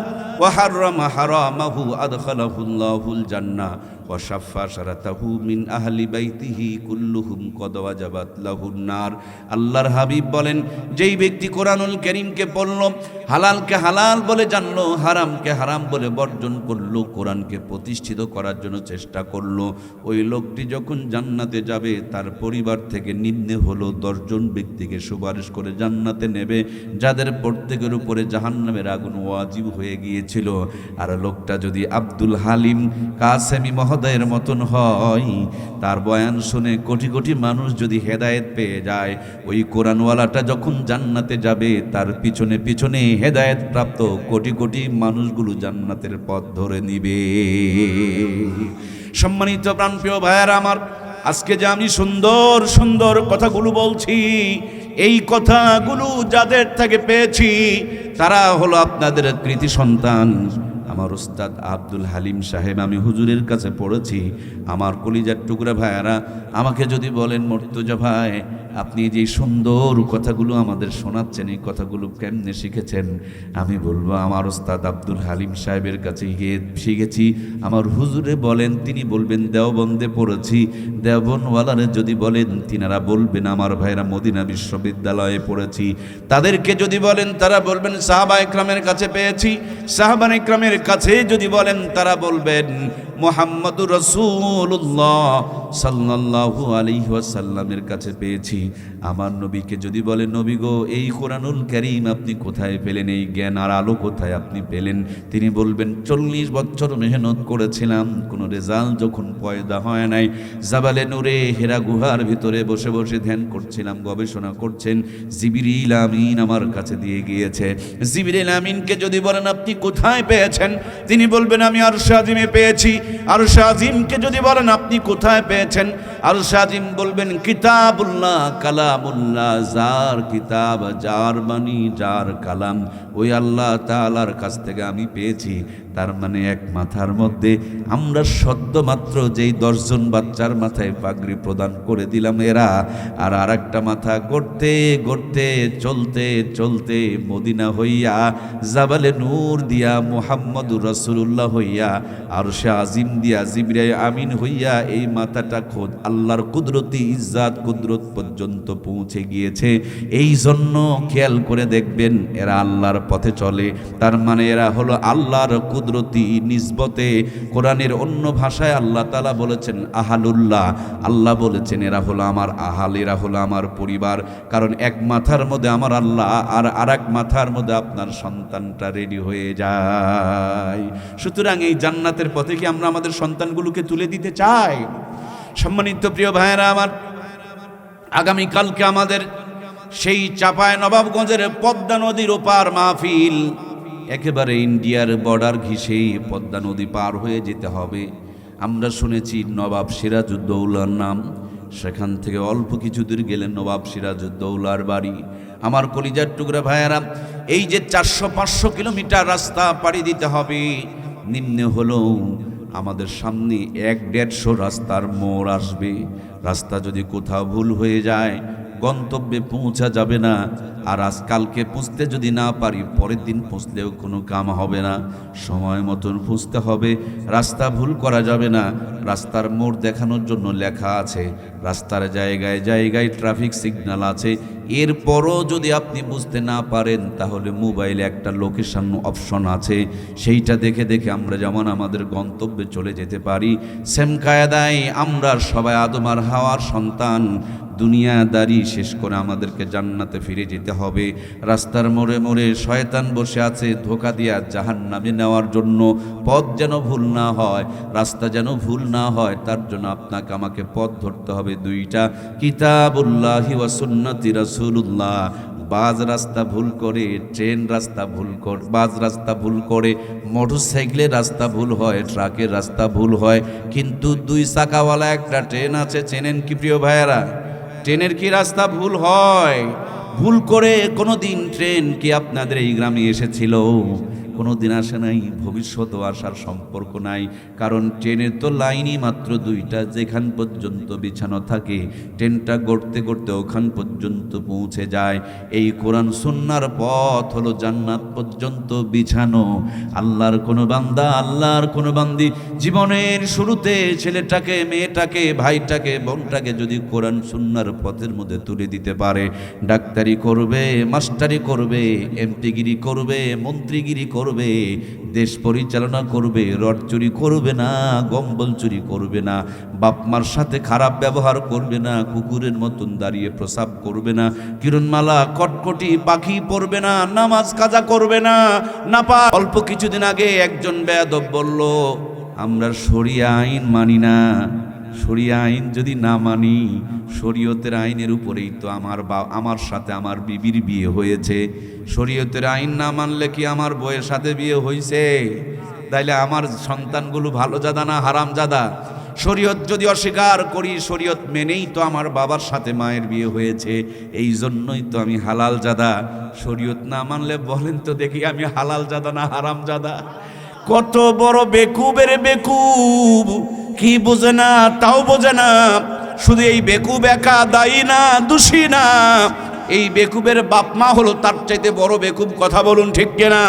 ওয়া হাররামা হারামাহু আদখালাহুল্লাহুল জান্নাহ ওয়া শাফফা শারাতাহু মিন আহলি বাইতিহি কুল্লুহুম কদ ওয়াজাবাত লাহুন নার। আল্লাহর হাবিব বলেন, যেই ব্যক্তি কোরআনুল কারীমকে পড়ল, হালালকে হালাল বলে জানলো, হারামকে হারাম বলে বর্জন করলো, কোরআনকে প্রতিষ্ঠিত করার জন্য চেষ্টা করলো, ওই লোকটি যখন জান্নাতে যাবে, তার পরিবার থেকে নিম্নে হলো 10 জন ব্যক্তিকে সুপারিশ করে জান্নাতে নেবে, যাদের প্রত্যেকের উপরে জাহান্নামের আগুন ওয়াজিব হয়ে গিয়েছিল। আর লোকটা যদি আব্দুল হালিম কাসেমি মহোদয়ের মতন হয়, তার বয়ান শুনে কোটি কোটি মানুষ যদি হেদায়েত পেয়ে যায়, ওই কোরআনওয়ালাটা যখন জান্নাতে যাবে, তার পিছনে পিছনে হেদায়েত প্রাপ্ত কোটি কোটি মানুষগুলো জান্নাতের পথ ধরে নিবে। সম্মানিত প্রাণপ্রিয় ভাইয়েরা আমার, আজকে যে আমি সুন্দর সুন্দর কথাগুলো বলছি, এই কথাগুলো যাদের থেকে পেয়েছি, তারা হলো আপনাদের কৃতি সন্তান। আমার উস্তাদ আব্দুল হালিম সাহেব, আমি হুজুরের কাছে পড়েছি। আমার কলিজার টুকরা ভাইয়ারা, আমাকে যদি বলেন মর্তুজা ভাই, আপনি যে সুন্দর কথাগুলো আমাদের শোনাচ্ছেন, এই কথাগুলো কেমনে শিখেছেন? আমি বলবো আমার উস্তাদ আব্দুল হালিম সাহেবের কাছে গিয়ে শিখেছি। আমার হুজুরে বলেন, তিনি বলবেন দেওবন্দে পড়েছি। দেওবনওয়ালারে যদি বলেন, তিনারা বলবেন আমার ভাইরা মদিনা বিশ্ববিদ্যালয়ে পড়েছি। তাদেরকে যদি বলেন, তারা বলবেন সাহাবা ইকরামের কাছে পেয়েছি। সাহাবা ইকরামের কাছে যদি বলেন, তারা বলবেন মুহাম্মদুর রাসূলুল্লাহ সাল্লাল্লাহু আলাইহি ওয়াসাল্লামের কাছে পেয়েছি। আমার নবীকে যদি বলেন, নবী গো, এই কোরআনুল কারীম আপনি কোথায় পেলেন? এই জ্ঞান আর আলো কোথায় আপনি পেলেন? তিনি বলবেন 40 বছর মেহনত করেছিলাম, কোনো রেজাল্ট যখন পয়দা হয় নাই, জাবালে নূরে হেরা গুহার ভিতরে বসে বসে ধ্যান করছিলাম, গবেষণা করছেন, জিবরিল আমিন আমার কাছে দিয়ে গিয়েছে। জিবরিল আমিনকে যদি বলেন আপনি কোথায় পেয়েছেন? তিনি বলবেন আমি আরশে আজিমে পেয়েছি। আরশে আজিমকে যদি বলেন আপনি কোথায় পেয়েছেন? আরশে আজিম বলবেন কিতাবুল্লাহ কালামুল্লাহ, যার কিতাব, যার বাণী, যার কালাম, ওই আল্লাহ তাআলার কাছ থেকে আমি পেয়েছি। তার মানে এক মাথার মধ্যে আমরা সদ্য মাত্র যেই 10 জন বাচ্চার মাথায় পাগড়ি প্রদান করে দিলাম এরা, আর আরেকটা মাথা গড়তে গড়তে চলতে চলতে মদিনা হইয়া, জাবালে নূর দিয়া মুহাম্মদুর রাসূলুল্লাহ হইয়া, আরশে আজিম দিয়া জিবরাইল আমিন হইয়া, এই মাথাটা খোদ আল্লাহর কুদরতি ইজ্জাত কুদরত পর্যন্ত পৌঁছে গিয়েছে। এই জন্য খেয়াল করে দেখবেন এরা আল্লাহর পথে চলে। তার মানে এরা হলো আল্লাহর কুদরতি নিসবতে। কোরআনের অন্য ভাষায় আল্লাহ তাআলা বলেছেন আহালুল্লাহ, আল্লাহ বলেছেন এরা হলো আমার আহাল, এরা হলো আমার পরিবার। কারণ এক মাথার মধ্যে আমার আল্লাহ, আর আরেক মাথার মধ্যে আপনার সন্তানটা রেডি হয়ে যায়। সুতরাং এই জান্নাতের পথে কি আমরা আমাদের সন্তানগুলোকে তুলে দিতে চাই? সম্মানিত প্রিয় ভাইয়েরা আমার, আগামীকালকে আমাদের সেই চাপায় নবাবগঞ্জের পদ্মা নদীর ওপার মাহফিল। একেবারে ইন্ডিয়ার বর্ডার ঘিসেই পদ্মা নদী পার হয়ে যেতে হবে। আমরা শুনেছি নবাব সিরাজউদ্দৌলার নাম, সেখান থেকে অল্প কিছু দূর গেলে নবাব সিরাজউদ্দৌলার বাড়ি। আমার কলিজার টুকরা ভাইয়েরা, এই যে 400-500 কিলোমিটার রাস্তা পাড়ি দিতে হবে, নিম্নে হলেও আমাদের সামনে 100-150 রাস্তার মোড় আসবে। রাস্তা যদি কোথাও ভুল হয়ে যায়, গন্তব্যে পৌঁছা যাবে না। আর আজকালকে পুষতে যদি না পারি, পরের দিন পুষলেও কোনো কাম হবে না। সময় মতন পুষতে হবে, রাস্তা ভুল করা যাবে না। রাস্তার মোড় দেখানোর জন্য লেখা আছে, রাস্তার জায়গায় জায়গায় ট্রাফিক সিগন্যাল আছে। এরপরও যদি আপনি বুঝতে না পারেন, তাহলে মোবাইলে একটা লোকেশন অপশন আছে, সেইটা দেখে দেখে আমরা যেমন আমাদের গন্তব্যে চলে যেতে পারি। সেম কায়দায় আমরা সবাই আদম আর হাওয়ার সন্তান, দুনিয়াদারি শেষ করে আমাদেরকে জান্নাতে ফিরে যেতে হবে। রাস্তার মোড়ে মোড়ে শয়তান বসে আছে ধোঁকা দিয়া জাহান্নামে নেওয়ার জন্য। পথ যেন ভুল না হয়, রাস্তা যেন ভুল না হয়, তার জন্য আপনাকে আমাকে পথ ধরতে হবে দুইটা, কিতাবুল্লাহি ওয়া সুন্নতি রাসূলুল্লাহ। বাজ রাস্তা ভুল করে ট্রেন রাস্তা ভুল করে, বাজ রাস্তা ভুল করে মোটরসাইকেলের রাস্তা ভুল হয়, ট্রাকের রাস্তা ভুল হয়, কিন্তু 2 চাকাওয়ালা একটা ট্রেন আছে, চেনেন কি প্রিয় ভাইয়েরা? ট্রেনের কি রাস্তা ভুল হয়? ভুল করে কোনো দিন ট্রেন কি আপনাদের এই গ্রামে এসেছিল? কোনো দিন আসে নাই, ভবিষ্যতেও আসার সম্পর্ক নাই। কারণ ট্রেনের তো লাইনই মাত্র 2টা, যেখান পর্যন্ত বিছানো থাকে ট্রেনটা গড়তে গড়তে ওখান পর্যন্ত পৌঁছে যায়। এই কোরআন সুন্নাহর পথ হলো জান্নাত পর্যন্ত বিছানো। আল্লাহর কোনো বান্দা, আল্লাহর কোনো বান্দি জীবনের শুরুতে ছেলেটাকে, মেয়েটাকে, ভাইটাকে, বোনটাকে যদি কোরআন সুন্নাহর পথের মধ্যে তুলে দিতে পারে, ডাক্তারি করবে, মাস্টারি করবে, এমপিগিরি করবে, মন্ত্রীগিরি করবে, দেশ পরিচালনা করবে, রড চুরি করবে না, গম্বল চুরি করবে না, বাপমার সাথে খারাপ ব্যবহার করবে না, কুকুরের মতন দাঁড়িয়ে প্রসাব করবে না, কিরণমালা কটকটি পাখি পড়বে না, নামাজ কাজা করবে না। অল্প কিছুদিন আগে একজন বেয়াদব বলল, আমরা শরিয়া আইন মানি না। শরিয়া আইন যদি না মানি, শরীয়তের আইনের উপরেই তো আমার সাথে আমার বিবির বিয়ে হয়েছে। শরীয়তের আইন না মানলে কি আমার বউয়ের সাথে বিয়ে হয়েছে? তাইলে আমার সন্তানগুলো ভালো জাদা না হারাম জাদা? শরীয়ত যদি অস্বীকার করি, শরীয়ত মেনেই তো আমার বাবার সাথে মায়ের বিয়ে হয়েছে, এই জন্যই তো আমি হালাল জাদা। শরীয়ত না মানলে বলেন তো দেখি আমি হালাল জাদা না হারাম জাদা? কত বড় বেকুবের বেকুব, কি বোঝে না তাও বোঝে না। শুধু এই বেকুব একা দায়ী না, দোষী না, এই বেকুবের বাপ মা হলো তার চাইতে বড় বেকুব। কথা বলুন ঠিক কিনা?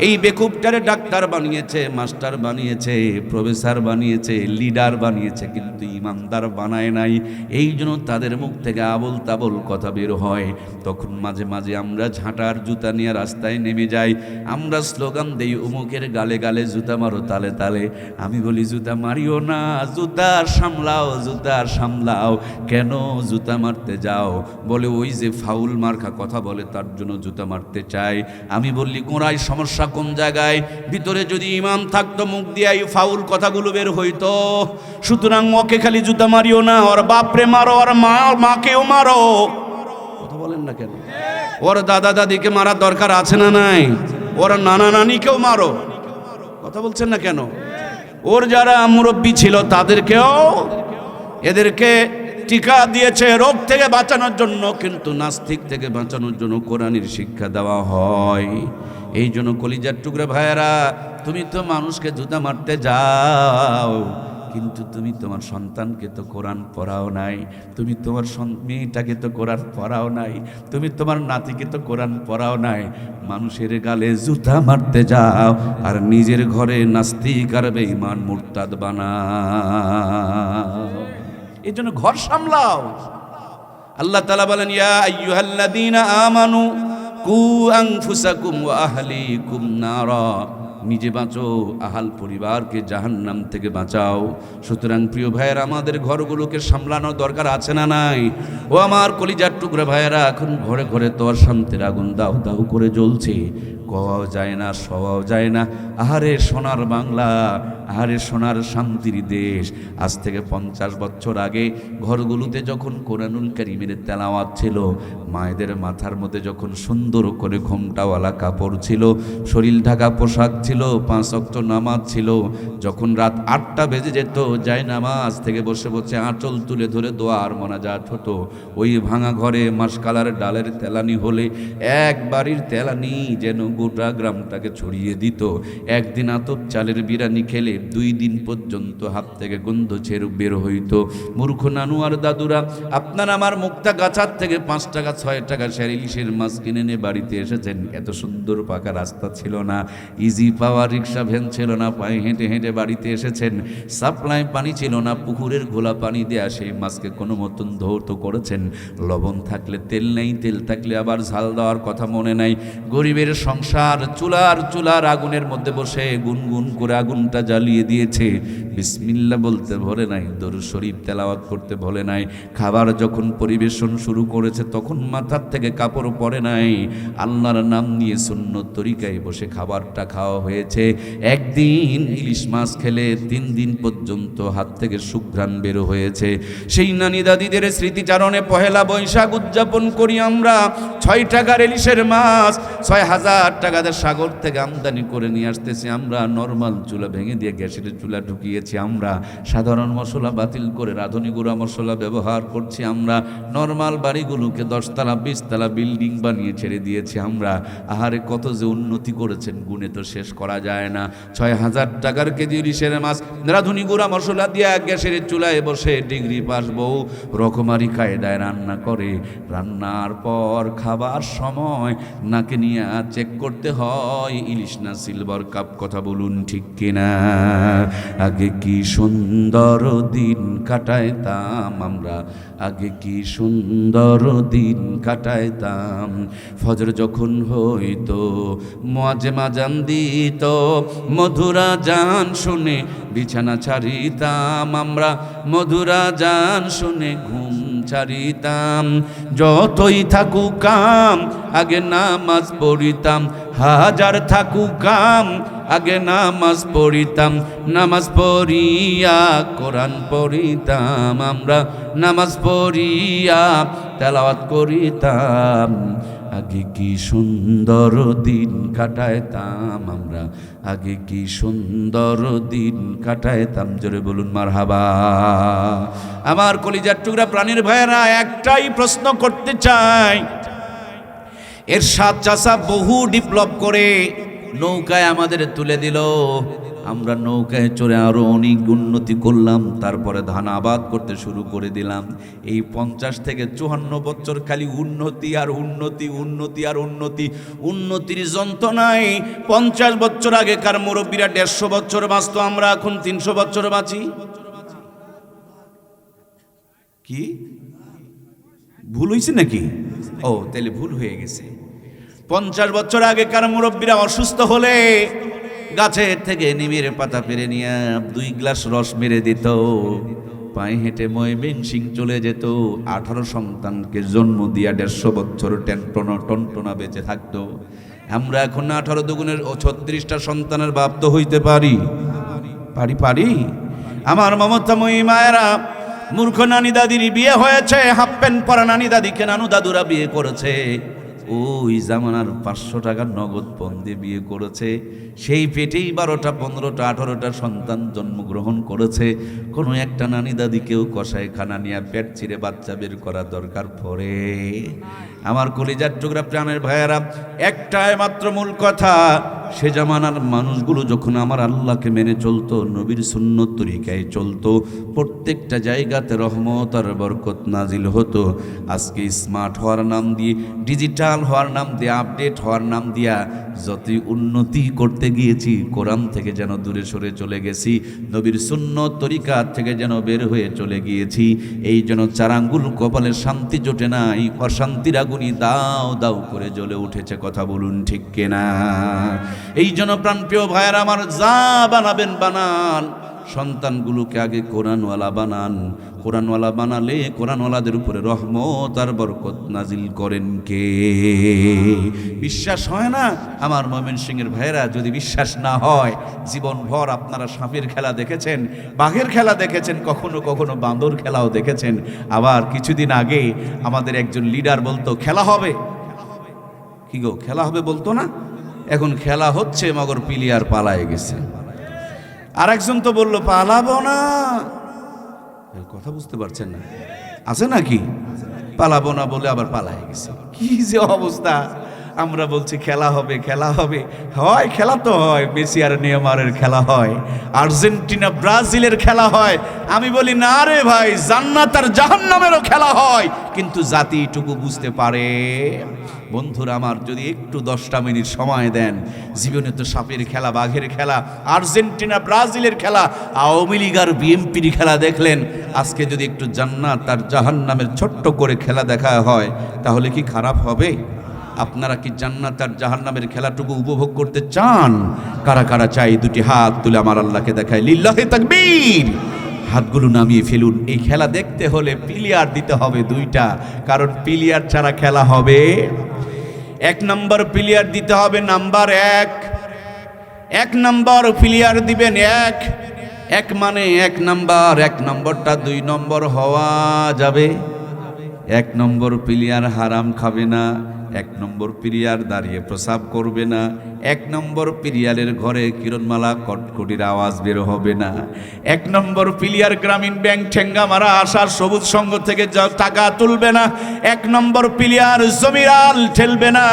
এই বেকুবটারে ডাক্তার বানিয়েছে, মাস্টার বানিয়েছে, প্রফেসর বানিয়েছে, লিডার বানিয়েছে, কিন্তু ইমানদার বানায় নাই। এই জন্য তাদের মুখ থেকে আবল তাবল কথা বের হয়। তখন মাঝে মাঝে আমরা ঝাঁটার জুতা নিয়ে রাস্তায় নেমে যাই, আমরা স্লোগান দেই অমুকের গালে গালে জুতা মারো, তালে তালে। আমি বলি জুতা মারিও না, জুতা সামলাও, জুতা সামলাও। কেন জুতা মারতে যাও? বলে ওই যে ফাউল মার্কা কথা বলে তার জন্য জুতা মারতে চাই। আমি বললি গোড়ায় সমস্যা কোন জায়গায়? ভিতরে যদি ইমাম থাকতো মুখ দিয়ে এই ফাউল কথাগুলো বের হইতো। সুতরাং ওকে খালি জুতা মারিও না, ওর বাপরে মারো, ওর মাকেও মারো। কথা বলেন না কেন? ওর দাদা দাদিকে মারার দরকার আছে না নাই? ওর নানা নানিকেও মারো। কথা বলছেন না কেন? ওর যারা মুরব্বী ছিল তাদেরকেও, এদেরকে টিকা দিয়েছে রোগ থেকে বাঁচানোর জন্য, কিন্তু নাস্তিক থেকে বাঁচানোর জন্য কোরআনের শিক্ষা দেওয়া হয়। এই জন্য কলিজার টুকরা ভাইয়েরা, তুমি তো মানুষকে জুতা মারতে যাও, কিন্তু তুমি তোমার সন্তানকে তো কোরআন পড়াও নাই, তুমি তোমার মেয়েটাকে তো কোরআন পড়াও নাই, তুমি তোমার নাতিকে তো কোরআন পড়াও নাই। মানুষের গালে জুতা মারতে যাও আর নিজের ঘরে নাস্তিক আর বেঈমান মুরতাদ বানাও। এই জন্য ঘর সামলাও। আল্লাহ তাআলা বলেন, ইয়া আইয়ুহাল্লাযীনা আমানু কু আনফুসাকুম ওয়া আহলিকুম নারা। নিজে বাঁচো, আহাল পরিবারকে জাহান্নাম থেকে বাঁচাও। সুতরাং প্রিয় ভাইয়েরা, আমাদের ঘরগুলোকে সামলানোর দরকার আছে না নাই? ও আমার কলিজার টুকরা ভাইয়েরা, এখন ঘরে ঘরে তো আর শান্তির আগুন দাউ দাউ করে জ্বলছে, কোয়াও যায় না, সওয়াও যায় না। আহারে সোনার বাংলা, আহারে সোনার শান্তির দেশ। আজ থেকে 50 বছর আগে ঘরগুলোতে যখন কোরআনুল কারীমের তেলাওয়াত ছিল, মায়েদের মাথার মধ্যে যখন সুন্দর করে ঘোমটাওয়ালা কাপড় ছিল, শরীর ঢাকা পোশাক ছিল, 5 ওয়াক্ত নামাজ ছিল, যখন রাত 8টা বেজে যেত, যায় নামাজ থেকে বসে বসে আঁচল তুলে ধরে দোয়ার মোনাজাত হতো। ওই ভাঙা ঘরে মাসকালার ডালের তেলানি হলে এক বাড়ির তেলানি যেন গোটা গ্রামটাকে ছড়িয়ে দিত। একদিন আতপ চালের বিরিয়ানি খেলে 2 দিন পর্যন্ত হাত থেকে গন্ধ ছেড়ে বের হইতো। মূর্খ নানু আর দাদুরা, আপনার আমার মুক্তা গাছার থেকে 5 টাকা 6 টাকা ইলিশের মাছ কিনে নিয়ে বাড়িতে এসেছেন। এত সুন্দর পাকা রাস্তা ছিল না, ইজি পাওয়ার রিক্সা ভ্যান ছিল না, পায়ে হেঁটে হেঁটে বাড়িতে এসেছেন। সাপ্লাই পানি ছিল না, পুকুরের ঘোলা পানি দেয়া সেই মাছকে কোনো মতন ধৌত করেছেন। লবণ থাকলে তেল নেই, তেল থাকলে আবার ঝাল দেওয়ার কথা মনে নাই। গরিবের সংসার চুলার আগুনের মধ্যে বসে গুনগুন করে আগুনটা জ্বালিয়ে দিয়েছে। বিসমিল্লাহ বলতে ভোলে নাই, দরুদ শরীফ তেলাওয়াত করতে ভোলে নাই। খাবার যখন পরিবেশন শুরু করেছে তখন মাথার থেকে কাপড় পরে নাই, আল্লাহর নাম নিয়ে সুন্নত তরিকায় বসে খাবারটা খাওয়া হয়েছে। একদিন ইলিশ মাছ খেলে 3 দিন পর্যন্ত হাত থেকে সুঘ্রাণ বের হয়েছে। সেই নানি দাদিদের স্মৃতিচারণে পহেলা বৈশাখ উদযাপন করি আমরা। 6 টাকার ইলিশের মাছ 6000 টাকাতে সাগর থেকে আমদানি করে নিয়ে আসতেছি আমরা। নর্মাল চুলা ভেঙে দিয়ে গ্যাসের চুলা ঢুকিয়েছি আমরা। সাধারণ মশলা বাতিল করে রাঁধুনি গুঁড়া মশলা ব্যবহার করছি আমরা। নর্মাল বাড়িগুলোকে 10 তলা 20 তলা বিল্ডিং বানিয়ে ছেড়ে দিয়েছি আমরা। আহারে কত যে উন্নতি করেছেন, গুণে তো শেষ করা যায় না। 6000 টাকার কেজি ইলিশের মাছ রাঁধুনি গুঁড়া মশলা দিয়ে গ্যাসের চুলায় বসে ডিগ্রি পাস বউ রকমারি কায়দায় রান্না করে। রান্নার পর খাবার সময় নাকে নিয়ে চেক করতে হয় ইলিশ না সিলভার কাপ। কথা বলুন ঠিক কিনা? আগে কি সুন্দর দিন কাটাইতাম আমরা, আগে কি সুন্দর দিন কাটাইতাম। ফজর যখন হইতো মুয়াজ্জিন আযান দিত, মধুরা জান শুনে বিছানা ছাড়িতাম আমরা, মধুরা জান শুনে ঘুম ছাড়িতাম। যতই থাকুক কাম আগে নামাজ পড়িতাম, হাজার থাকুক কাম আগে নামাজ পড়িতাম। নামাজ পড়িয়া কোরআন পড়িতাম আমরা, নামাজ পড়িয়া তেলাওয়াত করিতাম। আগে কি সুন্দর দিন কাটাইতাম আমরা, আগে কি সুন্দর দিন কাটাইতাম। জোরে বলুন মারহাবা। আমার কলিজার টুকরা প্রাণীর ভাইয়েরা, একটাই প্রশ্ন করতে চাই। এরশাদ চাচা বহু ডেভেলপ করে নৌকায় আমাদের তুলে দিল। আমরা নৌকায় চড়ে আরো অনেক উন্নতি করলাম, তারপরে ধান আবাদ করতে শুরু করে দিলাম। এই 50 থেকে 54 বছর খালি উন্নতি আর উন্নতি, উন্নতি আর উন্নতি, উন্নতির যন্ত্রণায় 50 বছর আগেকার মুরব্বীরা 150 বছর বাঁচত, আমরা এখন 300 বছর বাঁচি। কি ভুল হয়েছে নাকি? ও তাহলে ভুল হয়ে গেছে। 50 বছর আগেকার মুরব্বীরা অসুস্থ হলে গাছের থেকে নিমের পাতা পেরে নিয়ে 2 গ্লাস রস মেরে দিত, পায়ে হেঁটে ময়মনসিং চলে যেত। 18 সন্তানকে জন্ম দিয়া 150 বছর টনটনা বেঁচে থাকতো। আমরা এখন 18 দুগুণের 36টা সন্তানের বাপ তো হইতে পারি? পারি? আমার মমতাময়ী মায়েরা, মূর্খ নানি দাদির বিয়ে হয়েছে, হাফ প্যান্ট পরা নানি দাদিকে নানু দাদুরা বিয়ে করেছে। ওই জামানার 500 টাকার নগদ পণ দিয়ে বিয়ে করেছে। সেই পেটেই 12টা 15টা 18টা সন্তান জন্মগ্রহণ করেছে। কোনো একটা নানি দাদিকেও কষায় খানা নিয়ে পেট ছিঁড়ে বাচ্চা বের করা দরকার পড়ে? আমার কলিজার টুকরা প্রাণের ভাইয়েরা, একটাই মাত্র মূল কথা, সে জামানার মানুষগুলো যখন আমার আল্লাহকে মেনে চলতো, নবীর সুন্নত তরিকায় চলতো, প্রত্যেকটা জায়গাতে রহমত আর বরকত নাজিল হতো। আজকে স্মার্ট হওয়ার নাম দিয়ে, ডিজিটাল হওয়ার নাম দিয়ে, আপডেট হওয়ার নাম দিয়া যতই উন্নতি করতে গিয়েছি, কোরআন থেকে যেন দূরে সরে চলে গেছি, নবীর সুন্নত তরিকা থেকে যেন বের হয়ে চলে গিয়েছি। এই জন্য 4 আঙ্গুল কপালে শান্তি জোটে নাই, অশান্তির আগুনি দাও দাও করে জ্বলে উঠেছে। কথা বলুন ঠিক কিনা? এই জন্য প্রাণপ্রিয় ভাইয়েরা আমার, যা বানাবেন বানান, সন্তানগুলোকে আগে কোরআনওয়ালা বানান। কোরআনওয়ালা বানালে কোরআনওয়ালাদের উপরে রহমত আর বরকত নাজিল করেন কে? বিশ্বাস হয় না? আমার ময়মনসিংহের ভাইয়েরা, যদি বিশ্বাস না হয়, জীবনভর আপনারা সাপের খেলা দেখেছেন, বাঘের খেলা দেখেছেন, কখনো কখনো বাঁদর খেলাও দেখেছেন। আবার কিছুদিন আগে আমাদের একজন লিডার বলতো খেলা হবে। কি গো, খেলা হবে বলতো না? এখন খেলা হচ্ছে, মগর প্লেয়ার পালায়ে গেছে। আর একজন তো বললো পালাবো না। কথা বুঝতে পারছেন না? আছে নাকি? পালাবো না বলে আবার পালায়ে গেছে। কি যে অবস্থা! আমরা বলছি খেলা হবে, খেলা হবে। হয়, খেলা তো হয়, মেসি আর নেইমারের খেলা হয়, আর্জেন্টিনা ব্রাজিলের খেলা হয়। আমি বলি না রে ভাই, জান্নাত আর জাহান্নামেরও খেলা হয়, কিন্তু জাতিটুকু বুঝতে পারে। বন্ধুরা আমার, যদি একটু 10টা মিনিট সময় দেন, জীবনে তো সাপের খেলা, বাঘের খেলা, আর্জেন্টিনা ব্রাজিলের খেলা, আওয়ামী লীগ আর বিএনপির খেলা দেখলেন। আজকে যদি একটু জান্নাত আর জাহান্নামের ছোট্ট করে খেলা দেখা হয়, তাহলে কি খারাপ হবে? আপনারা কি জান্নাত আর জাহান্নামের খেলাটুকু উপভোগ করতে চান? কারা কারা চাই? 2টি হাত তুলে আমার আল্লাহকে দেখায় লিল্লাহি তাকবীর। হাতগুলো নামিয়ে ফেলুন। এই খেলা দেখতে হলে প্লেয়ার দিতে হবে 2টা, কারণ প্লেয়ার ছাড়া খেলা হবে। 1 নম্বর প্লেয়ার দিতে হবে, নাম্বার 1। 1 নম্বর প্লেয়ার দিবেন 1 মানে 1 নম্বর। 1 নম্বরটা 2 নম্বর হওয়া যাবে। 1 নম্বর প্লেয়ার হারাম খাবে না। 1 নম্বর প্লেয়ার দাঁড়িয়ে প্রসাব করবে না। 1 নম্বর প্লেয়ারের ঘরে কিরণমালা কটকটির আওয়াজ বের হবে না। 1 নম্বর প্লেয়ার গ্রামীণ ব্যাংক ঠেঙ্গা মারা আসার সবুজ সংঘ থেকে টাকা তুলবে না। 1 নম্বর প্লেয়ার জমিরাল ঠেলবে না।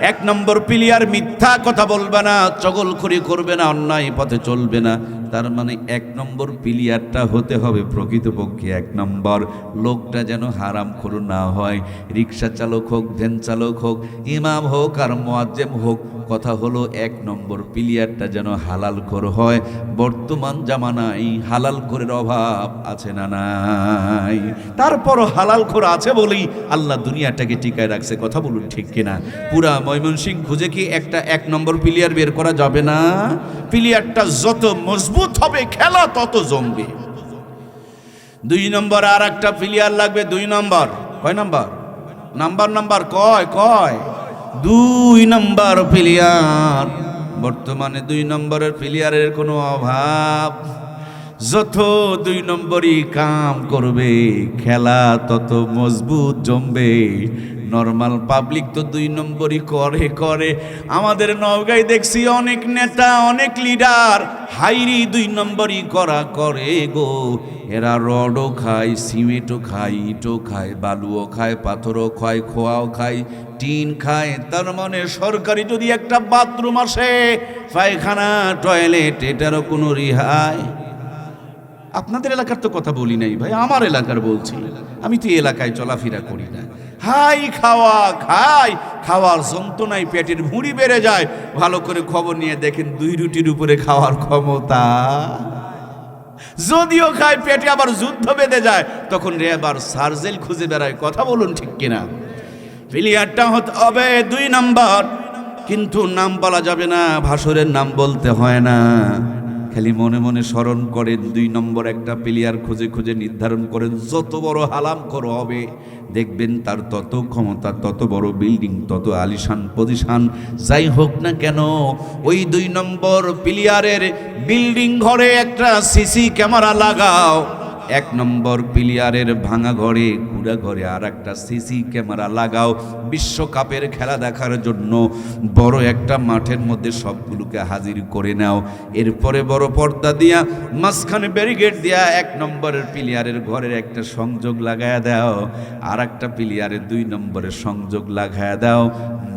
1 নম্বর প্লেয়ার মিথ্যা কথা বলবে না, চগলখড়ি করবে না, অন্যায় পথে চলবে না। তার মানে 1 নম্বর প্লেয়ারটা হতে হবে প্রকৃতপক্ষে 1 নম্বর। লোকটা যেন হারামখোর না হয়। রিক্সা চালক হোক, ভ্যান চালক হোক, ইমাম হোক আর মুয়াজ্জিম হোক, কথা হলো 1 নম্বর প্লেয়ারটা যেন হালালখোর হয়। বর্তমান জামানায় হালালখোরের অভাব আছে না নাই? তারপরও হালালখোর আছে বলেই আল্লাহ দুনিয়াটাকে টিকায় রাখছে। কথা বলুন ঠিক কিনা? পুরা ময়মনসিংহ খুঁজে কি একটা 1 নম্বর প্লেয়ার বের করা যাবে না? প্লেয়ারটা যত মজবুত হবে, খেলা তত জমবে। 2 নম্বর আর একটা প্লেয়ার লাগবে। 2 নম্বর কয় নম্বর? নাম্বার কয় 2 নম্বর প্লেয়ার। বর্তমানে 2 নম্বরের প্লেয়ারের কোনো অভাব। যত 2 নম্বরই কাম করবে, খেলা তত মজবুত জমবে। নর্মাল পাবলিক তো 2 নম্বরই করে। আমাদের নওগাঁয় দেখছি অনেক নেতা, অনেক লিডার হাইরি 2 নম্বরই করে গো। এরা রডও খায়, সিমেন্টও খায়, ইটও খায়, বালুও খায়, পাথরও খায়, খোয়াও খায়, টিন খায়, তার মানে সরকারি যদি একটা বাথরুম আসে, পায়খানা টয়লেট, এটারও কোনো রিহাই। আপনাদের এলাকার তো কথা বলি নাই ভাই, আমার এলাকার বলছি। আমি তো এলাকায় চলাফেরা করি না। হাই খাওয়া খাই, খাওয়ার যন্ত্রণায় পেটের ভুঁড়ি বেড়ে যায়। ভালো করে খবর নিয়ে দেখেন 2 রুটির উপরে খাওয়ার ক্ষমতা। যদিও খায় পেটে আবার যুদ্ধ বেঁধে যায়, তখন রে আবার সার্জেল খুঁজে বেড়ায়। কথা বলুন ঠিক কিনা? প্লেয়ারটা হতে হবে 2 নম্বর, কিন্তু নাম বলা যাবে না, ভাসুরের নাম বলতে হয় না। খালি মনে মনে স্মরণ করেন, 2 নম্বর একটা প্লেয়ার খুঁজে খুঁজে নির্ধারণ করেন। যত বড় হালাম করো হবে, দেখবেন তার তত ক্ষমতা, তত বড় বিল্ডিং, তত আলিশান পজিশন যাই হোক না কেন, ওই 2 নম্বর প্লেয়ারের বিল্ডিং ঘরে একটা সিসি ক্যামেরা লাগাও। 1 নম্বর প্লেয়ারের ভাঙা ঘরে, কুড়া ঘরে আর একটা সিসি ক্যামেরা লাগাও। বিশ্বকাপের খেলা দেখার জন্য বড় একটা মাঠের মধ্যে সবগুলোকে হাজির করে নাও। এরপরে বড় পর্দা দিয়া, মাঝখানে ব্যারিকেড দিয়া 1 নম্বরের প্লেয়ারের ঘরের একটা সংযোগ লাগায়া দাও, আর একটা প্লেয়ারের 2 নম্বরের সংযোগ লাগায়া দাও।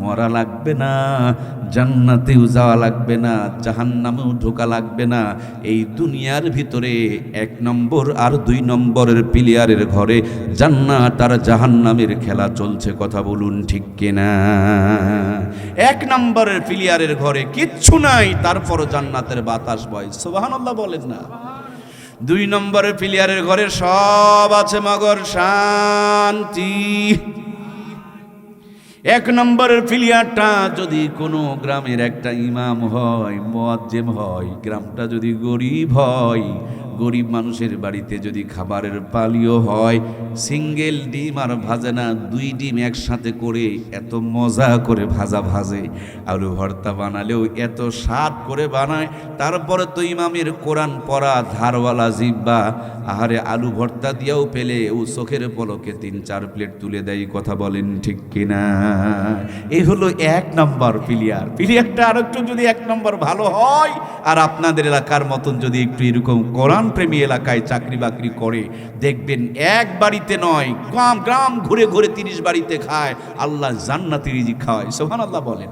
মরা লাগবে না, জান্নাতেও যাওয়া লাগবে না, জাহান্নামেও ঢোকা লাগবে না। এই দুনিয়ার ভিতরে 1 নম্বর আর 2 নম্বরের প্লেয়ারের ঘরে জান্নাত আর জাহান্নামের খেলা চলছে। কথা বলুন ঠিক কিনা? 1 নম্বরের প্লেয়ারের ঘরে কিচ্ছু নাই, তারপরও জান্নাতের বাতাস বয়। সুবহানাল্লাহ বলেন না? 2 নম্বরের প্লেয়ারের ঘরে সব আছে, মগর শান্তি। 1 নম্বরের প্লেয়ারটা যদি কোনো গ্রামের একটা ইমাম হয়, মুয়াজ্জিম হয়, গ্রামটা যদি গরিব হয়, গরিব মানুষের বাড়িতে যদি খাবারের পালিও হয়, সিঙ্গেল ডিম আর ভাজে না, 2 ডিম একসাথে করে এত মজা করে ভাজে। আলু ভর্তা বানালেও এত স্বাদ করে বানায়। তারপরে তো ইমামের কোরআন পড়া ধারওয়ালা জিব্বা, আহারে আলু ভর্তা দিয়েও পেলে ও চোখের পলকে 3-4 প্লেট তুলে দেয়। কথা বলেন ঠিক কিনা? এই হলো 1 নম্বর প্লেয়ার। প্লেয়ারটা আর একটু যদি 1 নম্বর ভালো হয়, আর আপনাদের এলাকার মতন যদি একটু এরকম কোরআন প্রেমী এলাকায় চাকরি বাকরি করে, দেখবেন 1 বাড়িতে নয়, গ্রাম ঘুরে ঘুরে 30 বাড়িতে খায়, আল্লাহ জান্নাতি রিজিক খাওয়ায়। সুবহানাল্লাহ বলেন।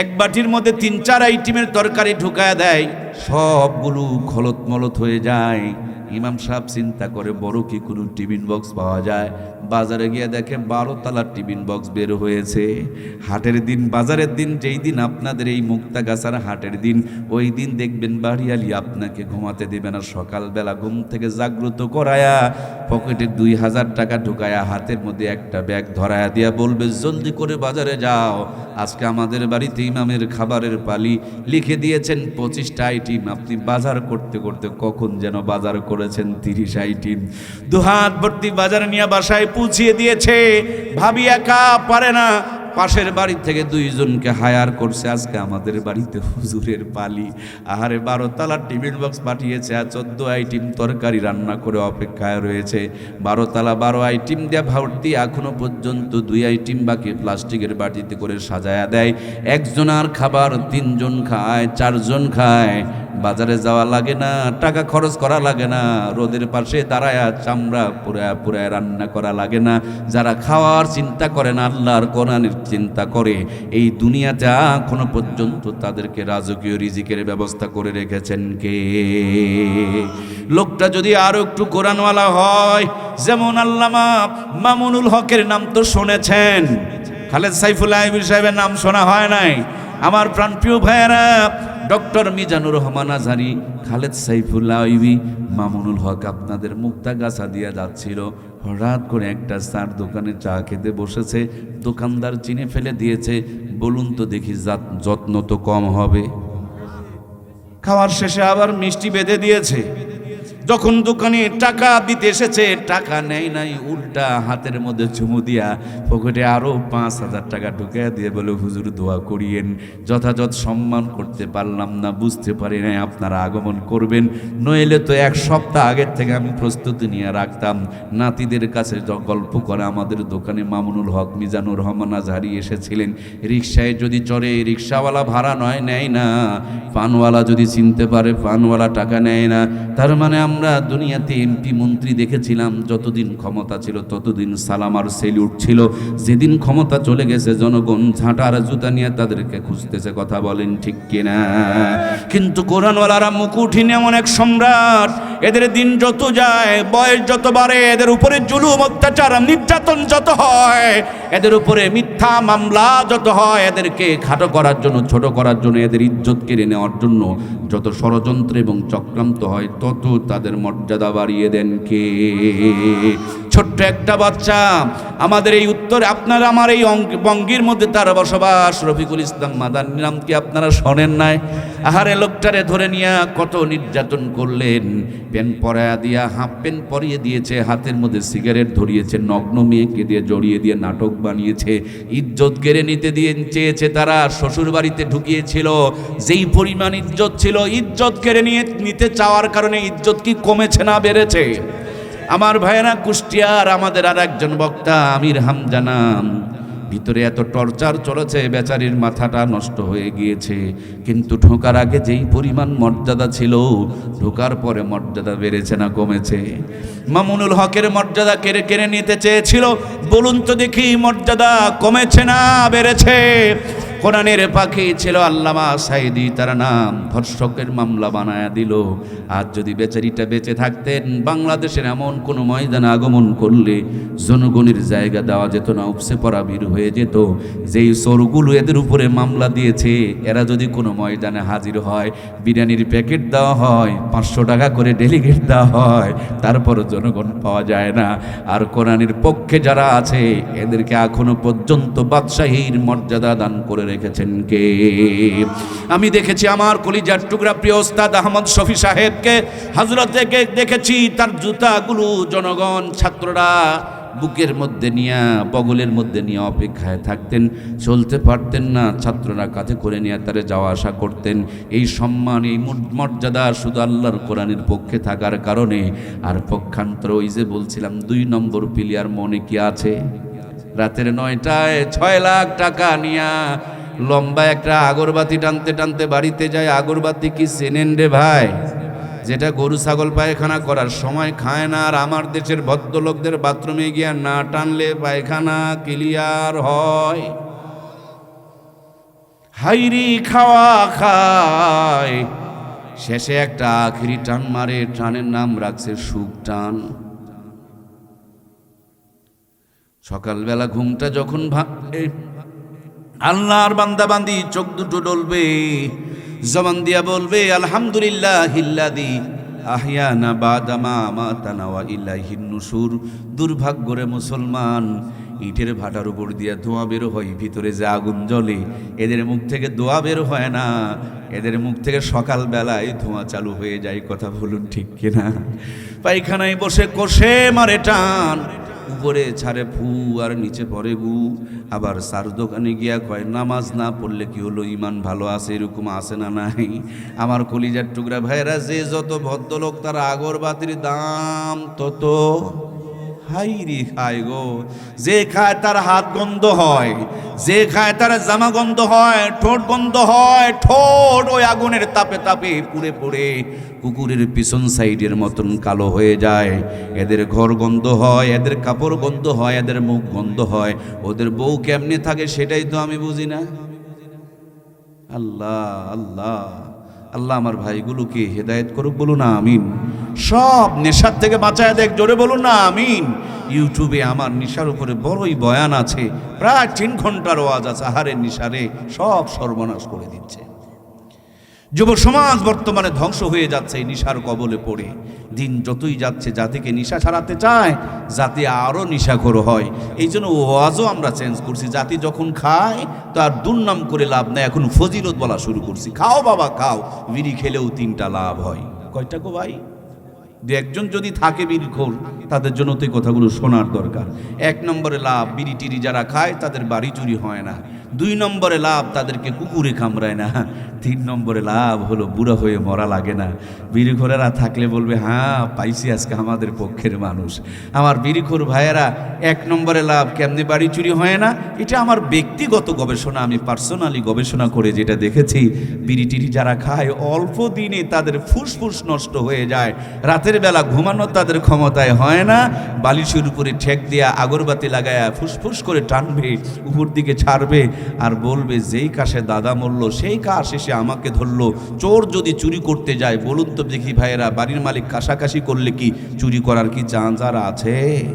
1 বাটির মধ্যে 3-4 আইটেমের তরকারি ঢুকায় দেয়, সবগুলো খলত মলত হয়ে যায়। ইমাম সাহেব চিন্তা করে, বড় কি কোনো টিফিন বক্স পাওয়া যায়? বাজারে গিয়ে দেখে 12 তলার টিফিন বক্স বের হয়েছে। হাটের দিন, বাজারের দিন, যেই দিন আপনাদের এই মুক্তাগাছার হাটের দিন, ওই দিন দেখবেন বাড়িয়ালি আপনাকে ঘুমাতে দেবে না। সকালবেলা ঘুম থেকে জাগ্রত করায়া পকেটে 2000 টাকা ঢুকায়া হাতের মধ্যে একটা ব্যাগ ধরায়া দিয়া বলবে, জলদি করে বাজারে যাও, আজকে আমাদের বাড়িতে ইমামের খাবারের পালি। লিখে দিয়েছেন 25টা আইটেম, আপনি বাজার করতে করতে কখন যেন বাজার করেছেন 30 আইটেম। 2 হাত ভর্তি বাজার নিয়ে বাসায় পৌঁছিয়ে দিয়েছে। ভাবি একা পারে না, পাশের বাড়ি থেকে 2 জনকে হায়ার করছে। আজকে আমাদের বাড়িতে হুজুরের পালি। আহারে 12 তলার টিফিন বক্স পাঠিয়েছে, আর 14 আইটেম তরকারি রান্না করে অপেক্ষায় রয়েছে। 12 তলা 12 আইটেম দিয়ে ভর্তি, এখনো পর্যন্ত 2 আইটেম বাকি প্লাস্টিকের বাটিতে করে সাজায়া দেয়। 1 জনার খাবার 3 জন খায়, 4 জন খায়। বাজারে যাওয়া লাগে না, টাকা খরচ করা লাগে না, রোদের পাশে দাঁড়ায়া চামড়া পুরায় রান্না করা লাগে না। যারা খাওয়ার চিন্তা করে না, আল্লাহর কোরআনের চিন্তা করে, এই দুনিয়াতে এখনো পর্যন্ত তাদেরকে রাজকীয় রিজিকের ব্যবস্থা করে রেখেছেন কে? লোকটা যদি আরো একটু কোরআনওয়ালা হয়, যেমন আল্লামা মামুনুল হকের নাম তো শুনেছেন, খালেদ সাইফুল্লাহ আইবি সাহেবের নাম শোনা হয় নাই? আমার প্রাণপ্রিয় ভাইয়েরা, ডক্টর মিজানুর রহমান আজহারি, খালেদ সাইফুল্লাহ আইবি, মামুনুল হক আপনাদের মুক্তাগাছা দিয়ে যাচ্ছিল। হঠাৎ করে একটা চার দোকানে চা খেতে বসেছে, দোকানদার চিনে ফেলে দিয়েছে। বলুন তো দেখি, যত্ন তো কম হবে? খাওয়ার শেষে আবার মিষ্টি বেঁধে দিয়েছে। যখন দোকানে টাকা দিতে এসেছে, টাকা নেয় নাই, উল্টা হাতের মধ্যে চুমু দিয়া পকেটে আরো 5000 টাকা ঢুকে দিয়ে বলে, হুজুর দোয়া করিয়েন, যথাযথ সম্মান করতে পারলাম না, বুঝতে পারি নাই আপনারা আগমন করবেন, নইলে তো 1 সপ্তাহ আগের থেকে আমি প্রস্তুতি নিয়ে রাখতাম। নাতিদের কাছে গল্প করে আমাদের দোকানে মামুনুল হক, মিজানুর রহমান আজহারি এসেছিলেন। রিক্সায় যদি চড়ে, রিক্সাওয়ালা ভাড়া নেয় না। পানওয়ালা যদি চিনতে পারে, পানওয়ালা টাকা নেয় না। তার মানে আমরা দুনিয়াতে এমপি মন্ত্রী দেখেছিলাম, যতদিন ক্ষমতা ছিল ততদিন সালাম আর সেলিউট ছিল। যেদিন ক্ষমতা চলে গেছে জনগণ ঝাঁটা আর জুতা নিয়ে তাদেরকে খুঁজতেছে, কথা বলেন ঠিক কিনা? কিন্তু কোরআনওয়ালারা মুকুটহীন এমন এক সম্রাট, এদের দিন যত যায়, বয়স যত বাড়ে, এদের উপরে জুলুম অত্যাচার নির্যাতন যত হয়, এদের উপরে মিথ্যা মামলা যত হয়, এদেরকে খাটো করার জন্য, ছোট করার জন্য, এদের ইজ্জত কেড়ে নেওয়ার জন্য যত ষড়যন্ত্র এবং চক্রান্ত হয়, তত তাদের মর্যাদা বাড়িয়ে দেন কে? ছোট্ট একটা বাচ্চা আমাদের এই উত্তরে, আপনারা আমার এই বঙ্গের মধ্যে তার বসবাস, রফিকুল ইসলাম মাদানী নাম কি আপনারা শোনেন নাই? আহারে লোকটারে ধরে নিয়ে কত নির্যাতন করলেন, প্যান্ট পরায়া দিয়া হাফ প্যান্ট পরিয়ে দিয়েছে, হাতের মধ্যে সিগারেট ধরিয়েছে, নগ্ন মেয়েকে দিয়ে জড়িয়ে দিয়ে নাটক বানিয়েছে, ইজ্জত কেড়ে নিতে দিয়ে চেয়েছে তারা, শ্বশুর বাড়িতে ঢুকিয়েছিল, যেই পরিমাণ ইজ্জত ছিল, ইজ্জত কেড়ে নিতে চাওয়ার কারণে ইজ্জত কি কমেছে না বেড়েছে? আমার ভাইয়েরা, কুষ্টিয়ার আমাদের আর একজন বক্তা আমির হামজানা, ভিতরে এত টর্চার চলেছে, বেচারির মাথাটা নষ্ট হয়ে গিয়েছে। কিন্তু ঢোকার আগে যেই পরিমাণ মর্যাদা ছিল, ঢোকার পরে মর্যাদা বেড়েছে না কমেছে? মামুনুল হকের মর্যাদা কেড়ে নিতে চেয়েছিল, বলুন তো দেখি মর্যাদা কমেছে না বেড়েছে? কোরআনের পাখি ছিল আল্লামা সাইদি, তার নাম ধর্ষকের মামলা বানায়া দিল। আর যদি বেচারিটা বেঁচে থাকতেন, বাংলাদেশের এমন কোনো ময়দানে আগমন করলে জনগণের জায়গা দেওয়া যেত না, উপসে পড়া ভিড় হয়ে যেত। যেই চোরগুলো এদের উপরে মামলা দিয়েছে, এরা যদি কোনো ময়দানে হাজির হয়, বিরিয়ানির প্যাকেট দেওয়া হয়, 500 টাকা করে ডেলিগেট দেওয়া হয়, তারপরও জনগণ পাওয়া যায় না। আর কোরআনের পক্ষে যারা আছে, এদেরকে এখনো পর্যন্ত বাদশাহীর মর্যাদা দান করে রেখেছেন কে? আমি দেখেছি আমার কলিজার টুকরা প্রিয় ওস্তাদ আহমদ শফি সাহেবকে, হযরতকে দেখেছি, তার জুতাগুলো জনগণ ছাত্ররা বুকের মধ্যে নিয়ে, বগলের মধ্যে নিয়ে অপেক্ষায় থাকতেন, চলতে পারতেন না, ছাত্ররা কাঁধে করে নিয়ে তারে যাওয়া আসা করতেন। এই সম্মান, এই মর্যাদা শুধু আল্লাহর কোরআনের পক্ষে থাকার কারণে। আর পক্ষান্তর, ওই যে বলছিলাম 2 নম্বর প্লেয়ার মনে কি আছে? রাতের 9টায় 6 লাখ টাকা নিয়া লম্বা একটা আগরবাতি টানতে টানতে বাড়িতে যায়। আগরবাতি কি চেনেন রে ভাই? যেটা গরু ছাগল পায়খানা করার সময় খায় না। আর আমার দেশের ভদ্রলোকদের বাথরুমে গিয়া না টানলে পায়খানা ক্লিয়ার হয়। হাইরি খাওয়া খায়, শেষে একটা আখিরি টান মারে, টানের নাম রাখছে সুখ টান। সকালবেলা ঘুমটা যখন ভাঙে, আল্লাহর বান্দাবান্দি চোখ দুটো ডলবে, জবান দিয়া বলবে আলহামদুলিল্লাহিল্লাযী আহইয়ানা বাদা মা আমাতানা ওয়া ইলাইহিন নুশুর। দুর্ভাগ্যরে মুসলমান, ইটের ভাটার উপর দিয়া ধোঁয়া বের হয়, ভিতরে যে আগুন জ্বলে, এদের মুখ থেকে ধোঁয়া বের হয় না, এদের মুখ থেকে সকালবেলায় ধোঁয়া চালু হয়ে যায়। কথা বলুন ঠিক কিনা? পায়খানায় বসে কষে মারে টান, উপরে ছাড়ে ফু আর নিচে পড়ে গু। আবার সার দোকানে গিয়া কয় নামাজ না পড়লে কি হলো, ইমান ভালো আছে, এরকম আছে না নাই? আমার কলিজার টুকরা ভাইরা, যে যত ভদ্রলোক, তার আগরবাতির দাম তত হাইরি খায় গো। যে খায় তার হাত গন্ধ হয়, যে খায় তার জামা গন্ধ হয়, ঠোঁট গন্ধ হয়, ঠোঁট ওই আগুনের তাপে তাপে পুড়ে পুড়ে কুকুরের পিছন সাইডের মতন কালো হয়ে যায়। এদের ঘর গন্ধ হয়, এদের কাপড় গন্ধ হয়, এদের মুখ গন্ধ হয়। ওদের বউ কেমনে থাকে সেটাই তো আমি বুঝি না। আল্লাহ আল্লাহ আল্লাহ আমার ভাইগুলোকে হেদায়েত করুক, বলুন না আমিন। সব নেশার থেকে বাঁচায় দেখ, জোরে বলুন না আমিন। ইউটিউবে আমার নেশার উপরে বড়ই বয়ান আছে, প্রায় 3 ঘন্টার ওয়াজ আছে। আহারের নেশারে সব সর্বনাশ করে দিচ্ছে। যুব সমাজ বর্তমানে ধ্বংস হয়ে যাচ্ছে এই নেশার কবলে পড়ে। দিন যতই যাচ্ছে, জাতিকে নেশা ছাড়াতে চায়, জাতি আরও নেশাখোর হয়। এই জন্য ওয়াজও আমরা চেঞ্জ করছি। জাতি যখন খায় তো আর দুর্নাম করে লাভ নেই, এখন ফজিলত বলা শুরু করছি। খাও বাবা খাও, বিড়ি খেলেও 3টা লাভ হয়। কয়টা গো ভাই? 2-1জন যদি থাকে বিড়িখোর, তাদের জন্য তো এই কথাগুলো শোনার দরকার। 1 নম্বরে লাভ, বিড়ি টিড়ি যারা খায় তাদের বাড়ি চুরি হয় না। 2 নম্বরে লাভ, তাদেরকে কুকুরে কামড়ায় না। 3 নম্বরে লাভ হলো বুড়া হয়ে মরা লাগে না। বিড়িখোরেরা থাকলে বলবে হ্যাঁ পাইছি আজকে আমাদের পক্ষের মানুষ। আমার বিড়িখোর ভাইয়েরা 1 নম্বরে লাভ, কেমনে বাড়ি চুরি হয় না, এটা আমার ব্যক্তিগত গবেষণা, আমি পার্সোনালি গবেষণা করে যেটা দেখেছি, বিড়ি টিড়ি যারা খায় অল্প দিনে তাদের ফুসফুস নষ্ট হয়ে যায়, রাতের বেলা ঘুমানো তাদের ক্ষমতায় হয় না, বালিশের উপরে ঠেক দিয়া আগরবাতি লাগায়া ফুসফুস করে টানবে, উপর দিকে ছাড়বে আর বলবে যেই কাশে দাদা মরল সেই কাশ এসে আমাকে ধরলো। চোর যদি চুরি করতে যায়, বলুন তো দেখি ভাইয়েরা, বাড়ির মালিক কাশাকাশি করলে কি চুরি করার কি চান্স আর আছে?